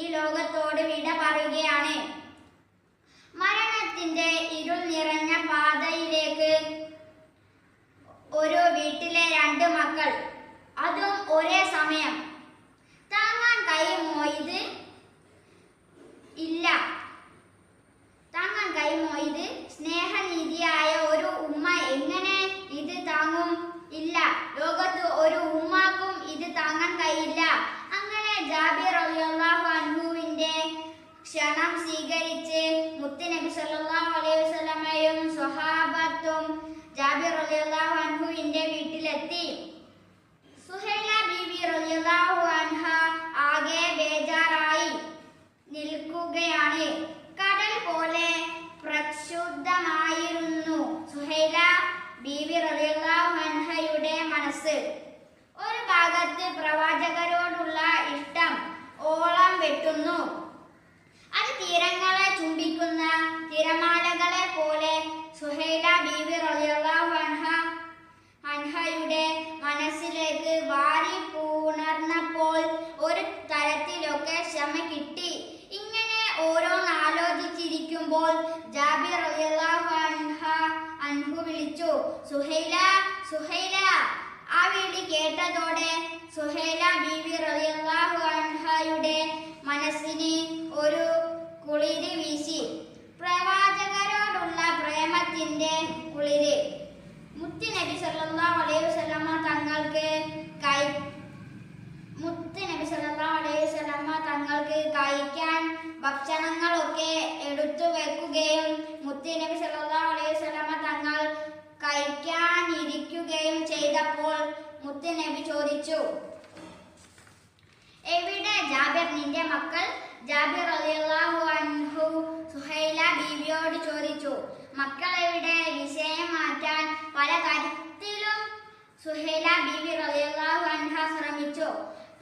ഈ ലോകത്തോട് വിട പറയുകയാണ്. മരണത്തിന്റെ ഇരുൾ നിറഞ്ഞ പാതയിലേക്ക് ഒരു വീട്ടിലെ 2 മക്കൾ, അതും ഒരേ സമയം. താങ്ങാൻ കഴിയുമോ ഇത്? ജാബിർ റളിയല്ലാഹു അൻഹുവിന്റെ വീട്ടിലെത്തി. സുഹൈല ബീവി റളിയല്ലാഹു അൻഹ ആകെ ബേജാറായി നിൽക്കുകയാണ്. കടൽ പോലെ പ്രക്ഷുബ്ധമായിരുന്നു സുഹൈല ബീവി റളിയല്ലാഹു അൻഹയുടെ മനസ്സ്. ഒരു ഭാഗത്ത് പ്രവാചകരോടുള്ള ഇഷ്ടം ഓളം വെട്ടുന്നു. അത് തീരങ്ങളെ ചുംബിക്കുന്ന തിരമാലകളെ പോലെ സുഹൈല ബീവി റളിയല്ലാഹു അൻഹയുടെ മനസ്സിലേക്ക് വാരി പുണർന്നപ്പോൾ ഒരു തരത്തിലൊക്കെ ക്ഷമ കിട്ടി. ഇങ്ങനെ ഓരോന്ന് ആലോചിച്ചിരിക്കുമ്പോൾ ജാബിർ റളിയല്ലാഹു അൻഹു വിളിച്ചു, സുഹൈല, സുഹൈല. ആ വിളി കേട്ടതോടെ സുഹൈല ബീവി റളിയല്ലാഹു അൻഹയുടെ മനസ്സിന് ഒരു കുളിര് വീശി. പ്രവാചകരോടുള്ള പ്രേമത്തിന്റെ കുളിര്. മുത്തുനബി സല്ലല്ലാഹു അലൈഹി വസല്ലമ തങ്ങൾക്ക് കഴിക്കാൻ ഭക്ഷണങ്ങളൊക്കെ എടുത്തു വെക്കുകയും മുത്തുനബി സല്ലല്ലാഹു അലൈഹി വസല്ലമ തങ്ങൾ കഴിക്കാനിരിക്കുകയും ചെയ്തപ്പോൾ മുത്തുനബി ചോദിച്ചു, എവിടെ ജാബിർ, നിന്റെ മക്കൾ? ജാബിർ റളിയല്ലാഹു അൻഹു സുഹൈല ബീവിയോട് ചോദിച്ചു. മക്കൾ എവിടെ? വിഷയം മാറ്റാൻ പല കാര്യത്തിലും സുഹൈല ബീവി റളിയല്ലാഹു അൻഹ ശ്രമിച്ചു.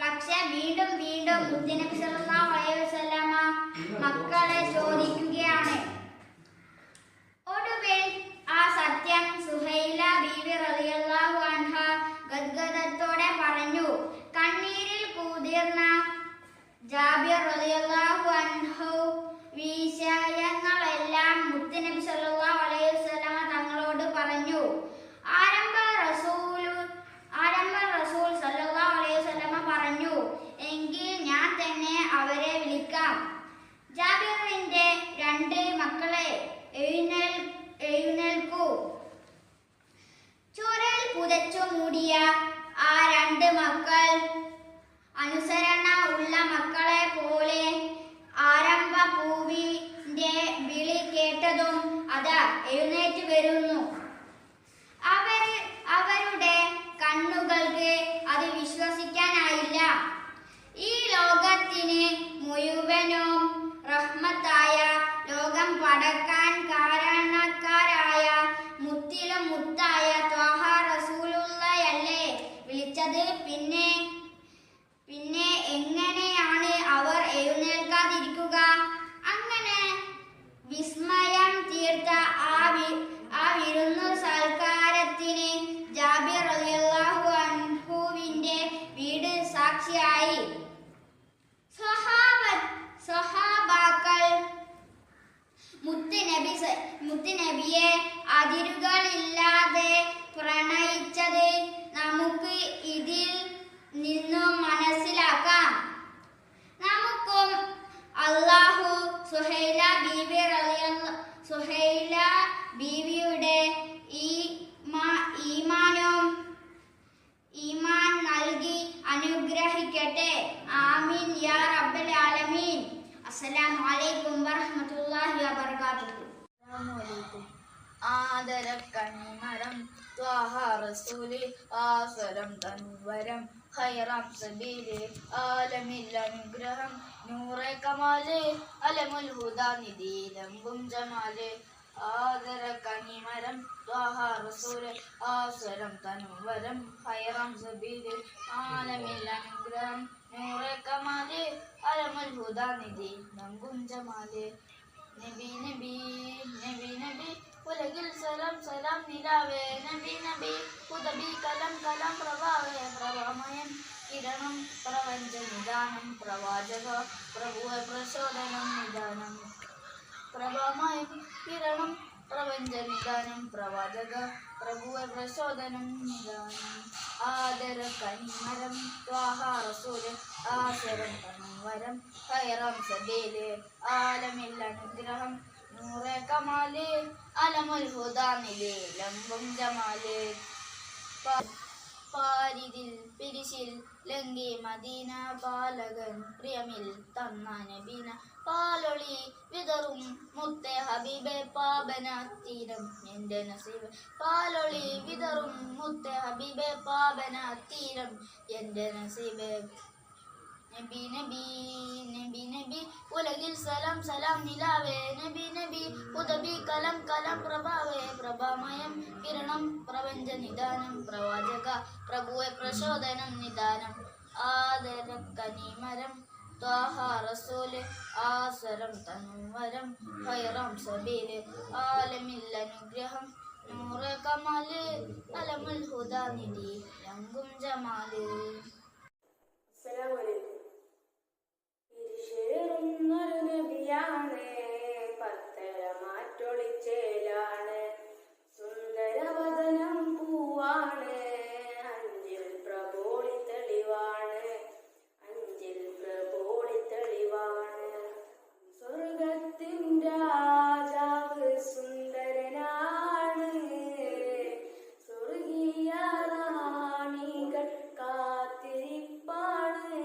പക്ഷെ വീണ്ടും വീണ്ടും മുത്തുനബി സല്ലല്ലാഹു അലൈഹി വസല്ലമ മക്കളെ ചോദിക്കുകയാണ്. ഒടുവിൽ ആ സത്യം സുഹൈല ബീവി റളിയല്ലാഹു അൻഹ ഗദ്ഗദത്തോടെ പറഞ്ഞു. കണ്ണീരിൽ കുതിർന്ന ജാബിർ റളിയല്ലാഹു അൻഹു വിഷയങ്ങളെല്ലാം മുത്തുനബി സല്ലല്ലാഹു അലൈഹി വസല്ലമ തങ്ങളോട് പറഞ്ഞു. ആരംഭ റസൂൽ സല്ലല്ലാഹു അലൈഹി വസല്ലമ പറഞ്ഞു, എങ്കിൽ ഞാൻ തന്നെ അവരെ വിളിക്കാം. ജാബിറിന്റെ 2 മക്കളെ, എഴുന്നേൽക്കൂ. ചോരയിൽ പുതച്ചു മൂടിയ ആ 2 മക്കൾ അനുസരണ ഉള്ള മക്കളെ പോലെ ആരംഭ പൂവിന്റെ വിളി കേട്ടതും അതാ എഴുന്നേറ്റ് വരുന്നു. അവരുടെ കണ്ണുകൾക്ക് അത് വിശ്വസിക്കാനായില്ല. ഈ ലോകത്തിന് മുഴുവനും റഹ്മത്തായ, ലോകം പടക്കാൻ കാരണക്കാരായ മുത്തിലും മുത്തായ ത്വാഹ റസൂലുള്ളയല്ലേ വിളിച്ചത്? പിന്നെ എങ്ങനെയാണ് അവർ എഴുന്നേൽക്കാതിരിക്കുക? അങ്ങനെ വിസ്മയം തീർത്ത ആ വിരുന്നു സൽക്കാരത്തിന് ജാബിർ റളിയല്ലാഹു അൻഹുവിന്റെ വീട് സാക്ഷിയായി. സ്വഹാബാക്കൾ മുത്തുനബിയെ അതിരുകളില്ലാതെ പ്രണയിച്ചത് നമുക്ക് ഇതിൽ നിന്നും മനസ്സിലാക്കാം. നമുക്കും അല്ലാഹു സുഹൈല ബീവിയുടെ ഈമാൻ നൽകി അനുഗ്രഹിക്കട്ടെ. ആമീൻ യാ റബ്ബൽ ആലമീൻ. അസ്സലാമു അലൈക്കും വറഹ്മത്തുള്ളാഹി വബറകാതുഹു. ആദരക്കണിമരം ത്വാഹ റസൂലി ആസ്വരം തൻവരം ഖൈറാം സബീലി ആലമിൽ അനുഗ്രഹം നൂറെ കമാല് അലമുൽ ഹുദാ നിധി ലംബും ജമാല്. ആദരക്കണിമരം ത്വാഹ റസൂലി ആസ്വരം തൻവരം ഖൈറാം സബീലി ആലമിൽ അനുഗ്രഹം നൂറെ കമാല് അലമുൽ ഹുദാ നിധി ലംബും ജമാല്. നബി നബി നബി നബി ഉലകിൽ സലാം സലാം നിലാവേ നബി നബി ഹുദബി കലം കലം പ്രഭാവേ പ്രഭാമയം കിരണം പ്രപഞ്ച നിദാനം പ്രവാചക പ്രഭുവെ പ്രചോദനം നിദാനം പ്രഭാമയം കിരണം പ്രപഞ്ച നിദാനം പ്രവാചക പ്രഭുവെ പ്രചോദനം നിദാനം. ആദര കനിമരം ത്വാഹ റസൂല് ആസരം തനുവരം ഖൈറാം സബീല് ആലമിൽ അനുഗ്രഹം നൂറെ കമാല് അലമുൽ ഹുദാ നിധി ലംബും ജമാല്. പാരിതിൽ പിരിശിൽ ലങ്കി മദീന പാലകൻ പ്രിയമിൽ തന്ന നബീന പാലൊളി വിതറും മുത്തേ ഹബീബെ പാപന തീരം എന്റെ നസീബ് പാലൊളി വിതറും മുത്തേ ഹബീബെ പാപന തീരം എന്റെ നസീബ് നബി നബി നബി നബി ഉലകിൽ സലാം സലാം നിലാവേ നബി നബി ഉദബി കലം കലം പ്രഭാവേ പ്രഭാമയം കിരണം പ്രപഞ്ച നിദാനം പ്രവാചക പ്രഭുവെ പ്രചോദനം നിദാനം ആദരക്കനിമരം ത്വാഹ റസൂല് ആസരം തനുവരം ഖൈറം സബീല് ആലമിൽ അനുഗ്രഹം നൂറെ കമാല് അലമുൽ ഹുദാ നിധി രംഗും ജമാല്. ൊരു നബിയാണ് പത്തര മാറ്റൊളിച്ചേലാണ് സുന്ദരവദനം പൂവാണ് അഞ്ചിൽ പ്രബോളി തെളിവാണ് അഞ്ചിൽ പ്രബോളി തെളിവാണ് സ്വർഗത്തിൻ രാജാവ് സുന്ദരനാണ് സ്വർഗീയ റാണികൾ കാത്തിരിപ്പാണ്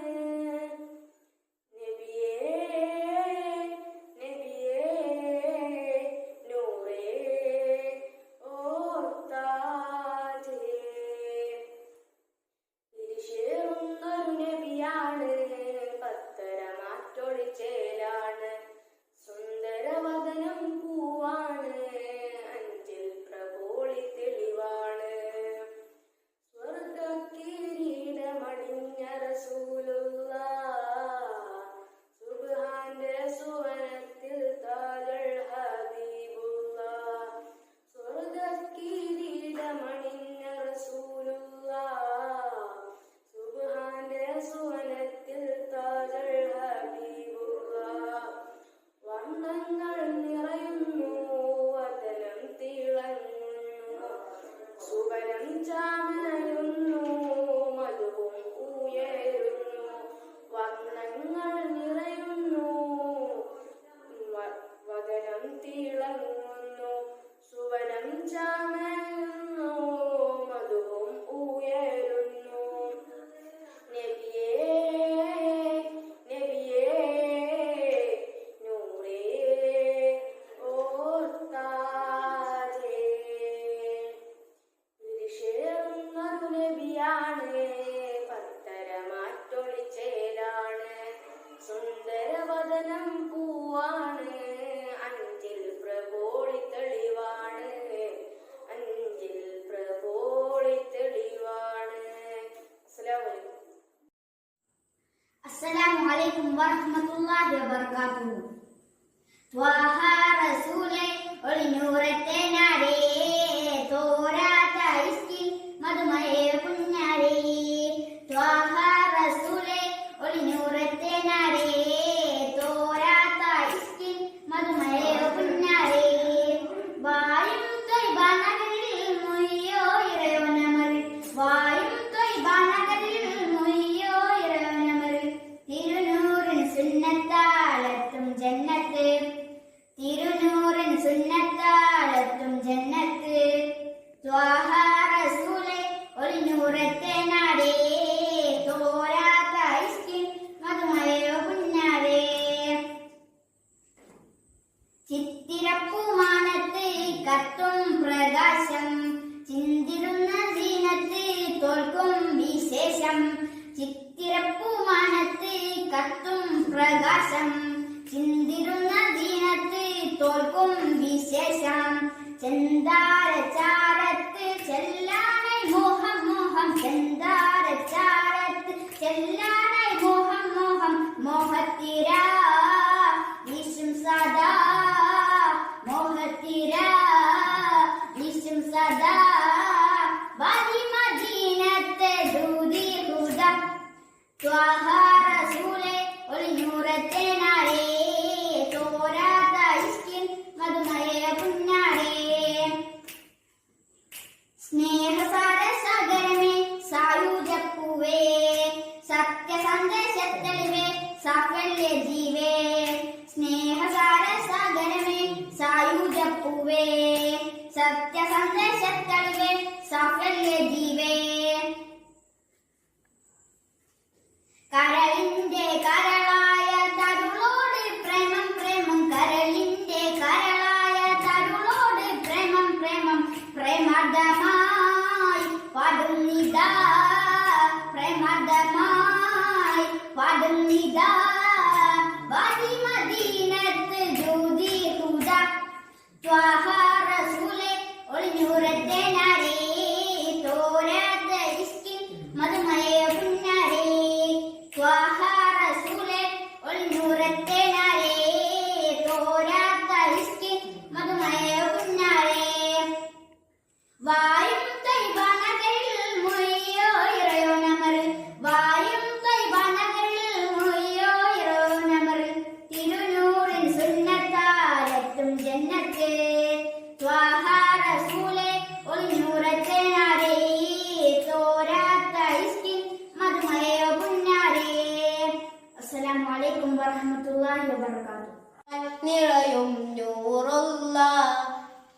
അസ്സലാമുഅലൈക്കും വറഹ്മത്തുള്ളാഹി വബറകാതുഹു. ത്വാഹ റസൂലേ ഒളിനൂറത്തെ നാടേ തോരാത്ത ഇസ്കിൽ മധുമയ കുഞ്ഞാരേ ത്വാഹ റസൂലേ ഒളിനൂറത്തെ നാടേ തോരാത്ത ഇസ്കിൽ മധുമയ കുഞ്ഞാരേ വായും തൊയ്ബ നഗരിൽ മുയ്യോ ഇറയോനമർ വായും തൊയ്ബ നഗരിൽ മുയ്യോ ഇറയോനമർ തിരുനൂറിന് സുന്നത്താലെത്തും ജന്നത്ത് തിരുനൂറിന് സുന്നത്താലെത്തും ജന്നത്ത് ത്വാഹ റസൂലേ ഒളിനൂറത്തെ നാടേ തോരാത്ത ഇസ്കിൻ മധുമയ കുഞ്ഞാരേ ചിത്തിരപ്പൂമാനത്ത് കത്തും പ്രകാശം ചിന്തിരുന്ന ദീനത്ത് തോൽക്കും വിശേഷം ചിത്തിരപ്പൂമാനത്ത് കത്തും പ്രകാശം ചിന്തിരുന്ന ദീനത്ത് തോൽക്കും വിശേഷം ചെന്താരചാരത്ത് ചെല്ലാനായി മോഹം മോഹം ചെന്താരചാരത്ത് ചെല്ലാനായി മോഹം മോഹം മോഹത്തിര വിഷും സദാ മോഹത്തിര വിഷും സദാ വാദി മദീനത്തെ ദൂതി ഹുദ ത്വാഹ റസൂലേ ഒളിനൂറത്തെ നാടേ തോരാത്ത ഇസ്കിൻ മധുമയ കുഞ്ഞാടേ സ്നേഹസാര സാഗരമേ സായുജപ്പൂവേ സത്യസന്ദേശത്തെളിവേ സാഫല്യ ജീവേ സ്നേഹസാര സാഗരമേ സായുജപ്പൂവേ സത്യസന്ദേശത്തെളിവേ സാഫല്യ ജീവേ പാടുന്നിതാ വാദി മദീനത്ത് ജൂദി ഹുദാ ത്വാഹ റസൂലേ ഒളിഞ്ഞൂരത്തെ നാരേ തോരാത്ത ഇസ്കിൻ മധുമയ പുന്നാരേ ത്വാഹ റസൂലേ ഒളിഞ്ഞൂരത്തെ നാരേ തോരാത്ത ഇസ്കിൻ മധുമയ പുന്നാരേ വായും തൈബനകളിൽ മൊയ്യോ ഇറയോനമർ വായും തൈബനകളിൽ മൊയ്യോ ഇറയോനമർ തിരുനൂറിൻ സുന്നത്താലെത്തും ജന്നത്ത് ത്വാഹ റസൂലേ ഒളിഞ്ഞൂരത്തെ നാരേ തോരാത്ത ഇസ്കിൻ മധുമയ പുന്നാരേ. അസ്സലാമു അലൈക്കും വറഹ്മത്തുള്ളാഹി വബറകാതുഹു. നിറയും നൂറുള്ള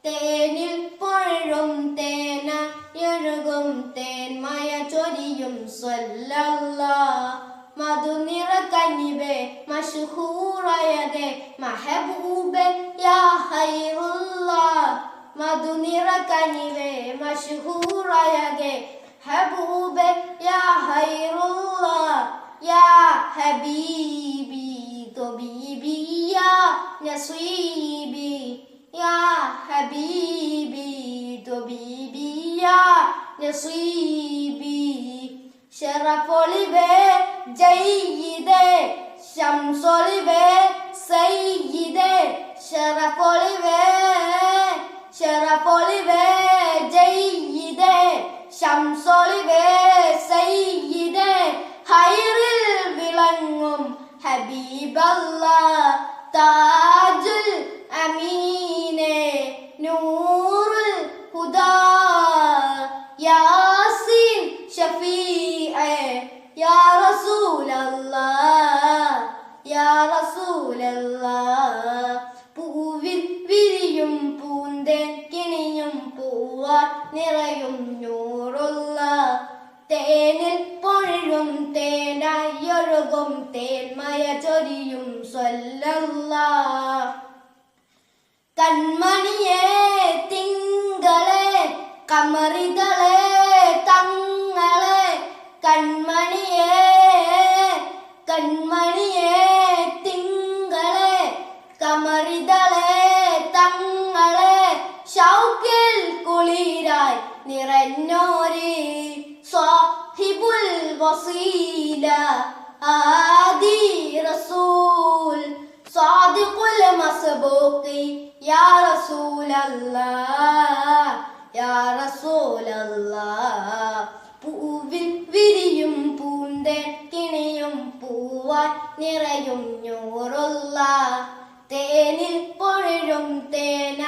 തേനിൽ പൊഴും തേന എഴുകും തേന്മയ ചൊരിയും സ്വല്ലല്ലാഹ് മധുനിറ കനിവേ മഷ്ഹൂറയകെ മഹബൂബെ യാ ഹൈറുല്ലാഹ് മധുനിറ കനിവേ മഷ്ഹൂറയകെ ഹബൂബെ യാ ഹൈറുല്ലാഹ് യാ ഹബീബി തൊബീബി യാ നസീബി യാ ഹബീബി തൊബീബി യാ നസീബി ശറഫൊളിവേ ജയ്യിദേ ശംസൊളിവേ സയ്യിദേ ശറഫൊളിവേ ജയ്യിദേ ശംസൊളിവേ സയ്യിദേ ഹൈറിൽ വിളങ്ങും ഹബീബല്ലാഹ് താജുൽ അമീനെ നൂറുൽ ഹുദാ യാസീൻ ഷഫീഅ യാ റസൂലല്ലാഹ് യാ റസൂലല്ലാഹ് പൂവിൽ വിരിയും പൂന്തേൻ കിണിയും പൂവാൽ നിറയും നൂറുള്ള തേനിൽ പൊഴിയും തേനായി ഒഴുകും തേന്മയ ചൊരിയും സ്വല്ലല്ലാഹ് കൺമണിയേ തിങ്കളെ കമറികളെ തങ്ങളെ കൺമണിയേ തിങ്കളെ കമറികളെ തങ്ങളെ ഷൗക്കിൽ കുളിരായി നിറഞ്ഞോരി സാഹിബുൽ വസീല ആദി റസൂൽ സാദിഖുൽ മസ്ബൂഖി യാ റസൂലല്ലാഹ് യാ റസൂലല്ലാഹ് പൂവിൽ വിരിയും പൂന്തേൻ കിണിയും പൂവാൻ നിറയും നൂറുള്ള തേനിൽ പൊഴിയും തേന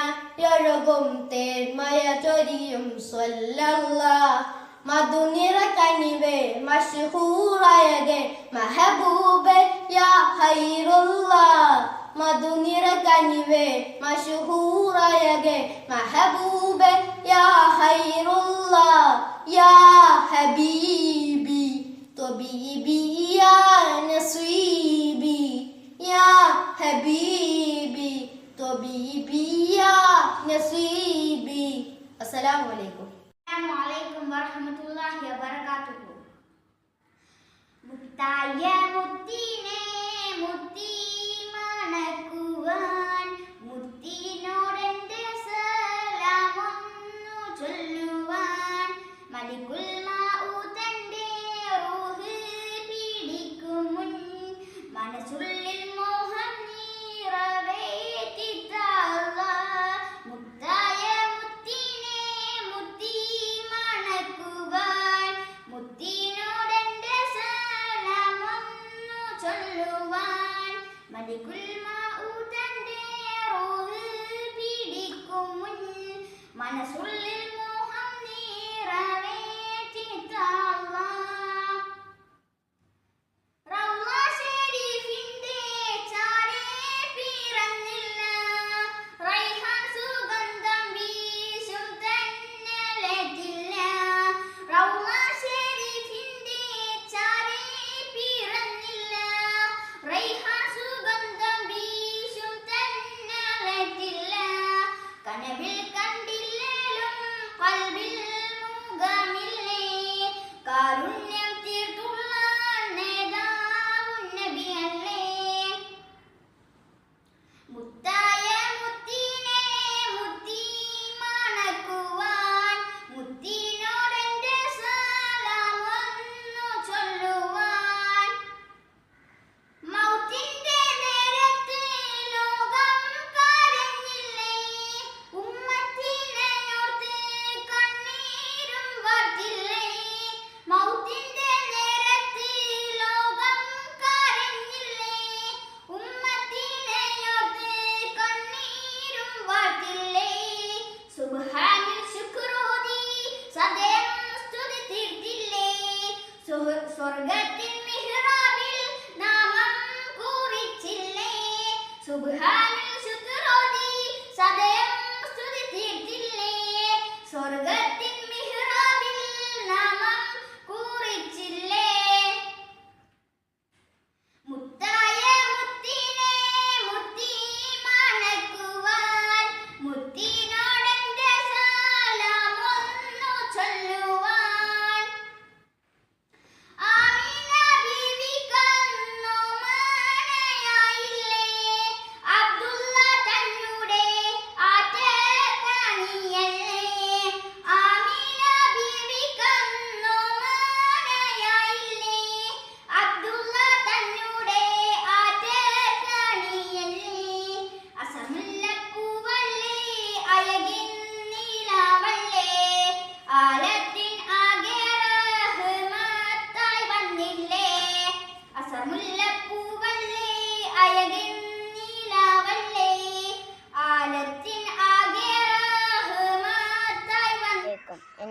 ഒഴുകും തേന്മയ ചൊരിയും സ്വല്ലല്ലാഹ് മധുനിറ കനിവേ മഷ്ഹൂറയകെ മഹബൂബെ യാ ഹൈറുല്ലാഹ് മധുനിറ കനിവേ മഷ്ഹൂറയകെ മഹബൂബെ യാ ഹൈറുല്ലാഹ് യാ ഹബീബി തൊബീബി യാ നസീബി യാ ഹബീബി തൊബീബി യാ നസീബി. അസ്സലാമു അലൈക്കും. അസ്സലാമു അലൈക്കും വറഹ്മത്തുള്ളാഹി വബറകാതുഹു. മുത്തായ മുത്തിനെ മുത്തി മണക്കുവാൻ മുത്തിനോടെന്റെ സലാമൊന്നു ചൊല്ലുവാൻ മലികുൽ മൗതന്റെ റൂഹ് പിടിക്കും മുൻ മനസ്സുള്ളിൽ മോഹം നിറവേറ്റിത്താള്ള മുത്തായ മുത്തിനെ മുത്തി മണക്കുവാൻ മുത്തിനോടെന്റെ സലാമൊന്നു ചൊല്ലുവാൻ മലികുൽ മൗതന്റെ റൂഹ് പിടിക്കും മുൻ മനസ്സുള്ളിൽ മോഹം നിറവേറ്റിത്താള്ള റൗള ശരീഫിന്റെ ചാരേ പിറന്നില്ല റൈഹാൻ സുഗന്ധം വീശും തന്നലേറ്റില്ല റൗള ശരീഫിന്റെ ചാരേ പിറന്നില്ല റൈഹാൻ സുഗന്ധം വീശും തന്നലേറ്റില്ല കനവിൽ കണ്ടില്ലേലും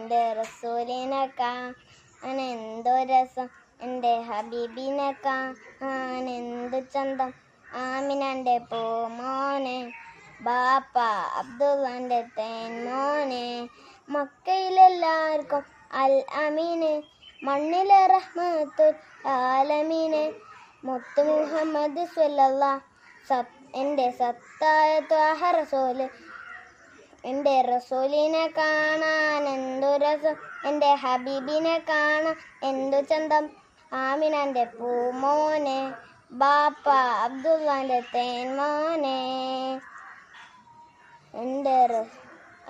എൻ്റെ റസൂലിനെ കാണാൻ എന്തു രസം, എൻ്റെ ഹബീബിനെ കാണാൻ എന്തു ചന്തം. ആമിനൻ്റെ പൂമോനെ, ബാപ്പ അബ്ദുള്ളൻ്റെ തേൻമോനെ, മക്കയിലെല്ലാവർക്കും അൽ അമീന്, മണ്ണിലെ റഹ്മത്തുൽ ആലമീന്, മുത്തു മുഹമ്മദ് സ്വല്ലല്ലാഹ് എൻ്റെ സത്തായ ത്വാഹ റസൂല്. എൻ്റെ റസൂലിനെ കാണാൻ എന്തു രസം, എൻ്റെ ഹബീബിനെ കാണാൻ എന്തു ചന്തം. ആമിനൻ്റെ പൂമോനെ, ബാപ്പ അബ്ദുള്ളൻ്റെ തേൻമോനെ.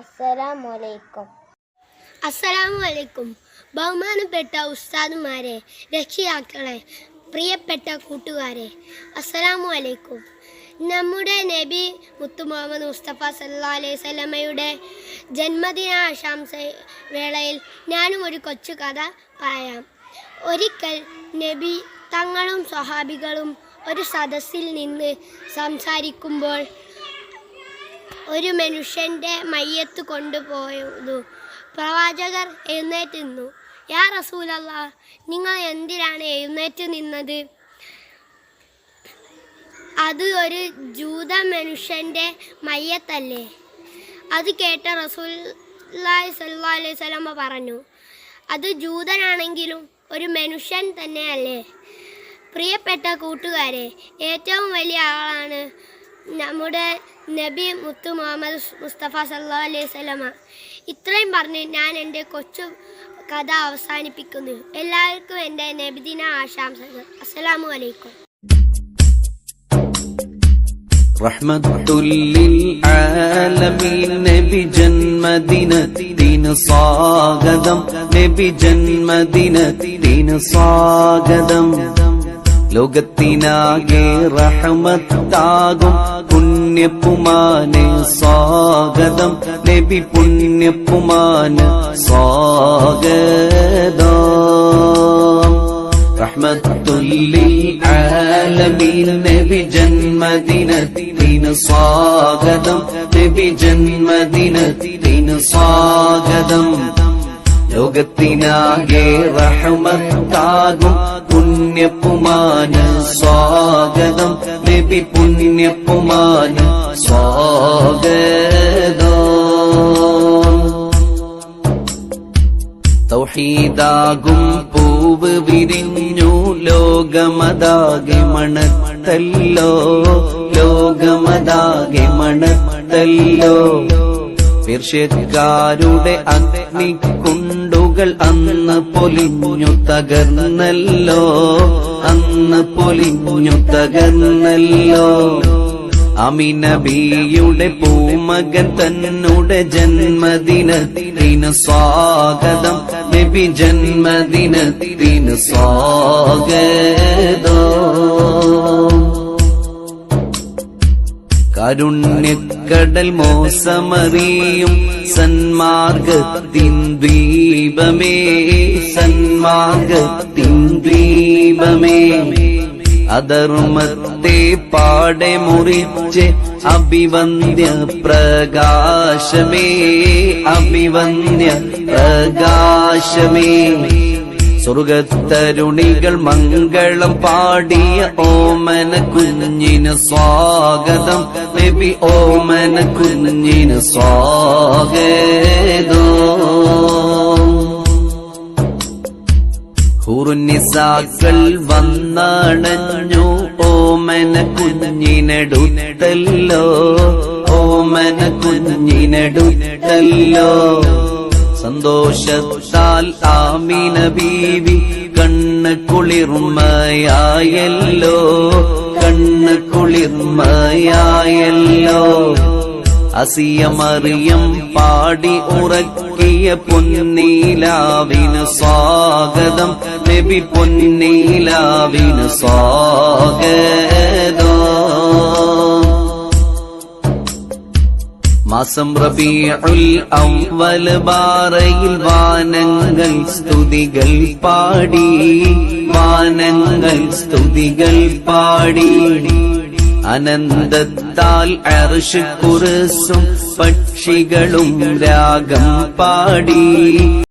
അസ്സലാമലൈക്കും. അസ്സലാമലൈക്കും. ബഹുമാനപ്പെട്ട ഉസ്താദുമാരെ, രക്ഷിതാക്കളെ, പ്രിയപ്പെട്ട കൂട്ടുകാരെ, അസ്സലാമലൈക്കും. നമ്മുടെ നബി മുത്തു മുഹമ്മദ് മുസ്തഫ സല്ലല്ലാഹു അലൈഹി വസല്ലമയുടെ ജന്മദിനാശംസ വേളയിൽ ഞാനും ഒരു കൊച്ചു കഥ പറയാം. ഒരിക്കൽ നബി തങ്ങളും സ്വഹാബികളും ഒരു സദസ്സിൽ നിന്ന് സംസാരിക്കുമ്പോൾ ഒരു മനുഷ്യൻ്റെ മയ്യത്ത് കൊണ്ടുപോയതു. പ്രവാചകർ എഴുന്നേറ്റ് നിന്നു. യാ റസൂലല്ലാഹ്, നിങ്ങൾ എന്തിനാണ് എഴുന്നേറ്റ് നിന്നത്? അത് ഒരു ജൂത മനുഷ്യൻ്റെ മയ്യത്തല്ലേ? അത് കേട്ട റസൂലുള്ളാഹി സ്വല്ലല്ലാഹു അലൈഹി വസല്ലമ പറഞ്ഞു, അത് ജൂതനാണെങ്കിലും ഒരു മനുഷ്യൻ തന്നെയല്ലേ. പ്രിയപ്പെട്ട കൂട്ടുകാരെ, ഏറ്റവും വലിയ ആളാണ് നമ്മുടെ നബി മുത്തു മുഹമ്മദ് മുസ്തഫ സല്ലല്ലാഹു അലൈഹി വസല്ലമ. ഇത്രയും പറഞ്ഞ് ഞാൻ എൻ്റെ കൊച്ചു കഥ അവസാനിപ്പിക്കുന്നു. എല്ലാവർക്കും എൻ്റെ നബിദിന ആശംസകൾ. അസ്സലാമു അലൈക്കും. റഹ്മത്തുല്ലിൽ ആലമീൻ നബി ജന്മദിനത്തിന് സ്വാഗതം, നബി ജന്മദിനത്തിന് സ്വാഗതം. ലോകത്തിനാകെ റഹ്മത്താകും പുണ്യപ്പുമാന് സ്വാഗതം, നബി പുണ്യപ്പുമാന് സ്വാഗതം. റഹ്മത്തുല്ലിൽ ആലമീൻ നബി ജന്മദിനത്തിന് സ്വാഗതം, നബി ജന്മദിനത്തിന് സ്വാഗതം. ലോകത്തിനാകെ റഹ്മത്താകും പുണ്യപ്പുമാന് സ്വാഗതം, നബി പുണ്യപ്പുമാന് സ്വാഗതം. തൗഹീദാകും പൂവ് വിരിഞ്ഞു ലോകമതാകെ മണത്തല്ലോ, ലോകമതാകെ മണത്തല്ലോ. പേർഷ്യക്കാരുടെ അഗ്നിക്കുണ്ടുകൾ അന്ന് പൊലിഞ്ഞു തകർന്നല്ലോ, അന്ന് പൊലിഞ്ഞു തകർന്നല്ലോ. അമിനബിയുടെ പൂമകൻ തന്നുടെ ജന്മദിനത്തിന് സ്വാഗതം, നബി ജന്മദിനത്തിന് സ്വാഗതം. കാരുണ്യക്കടൽ മോസമറിയും സന്മാർഗത്തിൻ ദ്വീപമേ, സന്മാർഗത്തിൻ ദ്വീപമേ. അധർമ്മത്തെ പാടെ മുറിച്ച് അഭിവന്ദ്യ പ്രകാശമേ, അഭിവന്ദ്യ പ്രകാശമേ. സ്വർഗത്തരുണികൾ മംഗളം പാടിയ ഓമന കുഞ്ഞിന് സ്വാഗതം, നബി ഓമന കുഞ്ഞിന് സ്വാഗതം. ഹുറുനിസാക്കൾ വന്നണഞ്ഞു ഓമന കുഞ്ഞിനെടുത്തല്ലോ, ഓമന കുഞ്ഞിനെടുത്തല്ലോ. സന്തോഷത്താൽ ആമിന ബീവി കണ്ണ് കുളിർമയായല്ലോ, കണ്ണ് കുളിർമയായല്ലോ. അസിയ മറിയം പാടി ഉറക്കിയ പൊന്നീലാവിന് സ്വാഗതം, നബി പൊന്നീലാവിന് സ്വാഗതം. മാസം റബീഉൽ അവ്വൽ ബാറയിൽ വാനങ്ങൾ സ്തുതികൾ പാടി, വാനങ്ങൾ സ്തുതികൾ പാടി. അനന്തത്താൽ അർശ് കുർസും പക്ഷികളും രാഗം പാടി.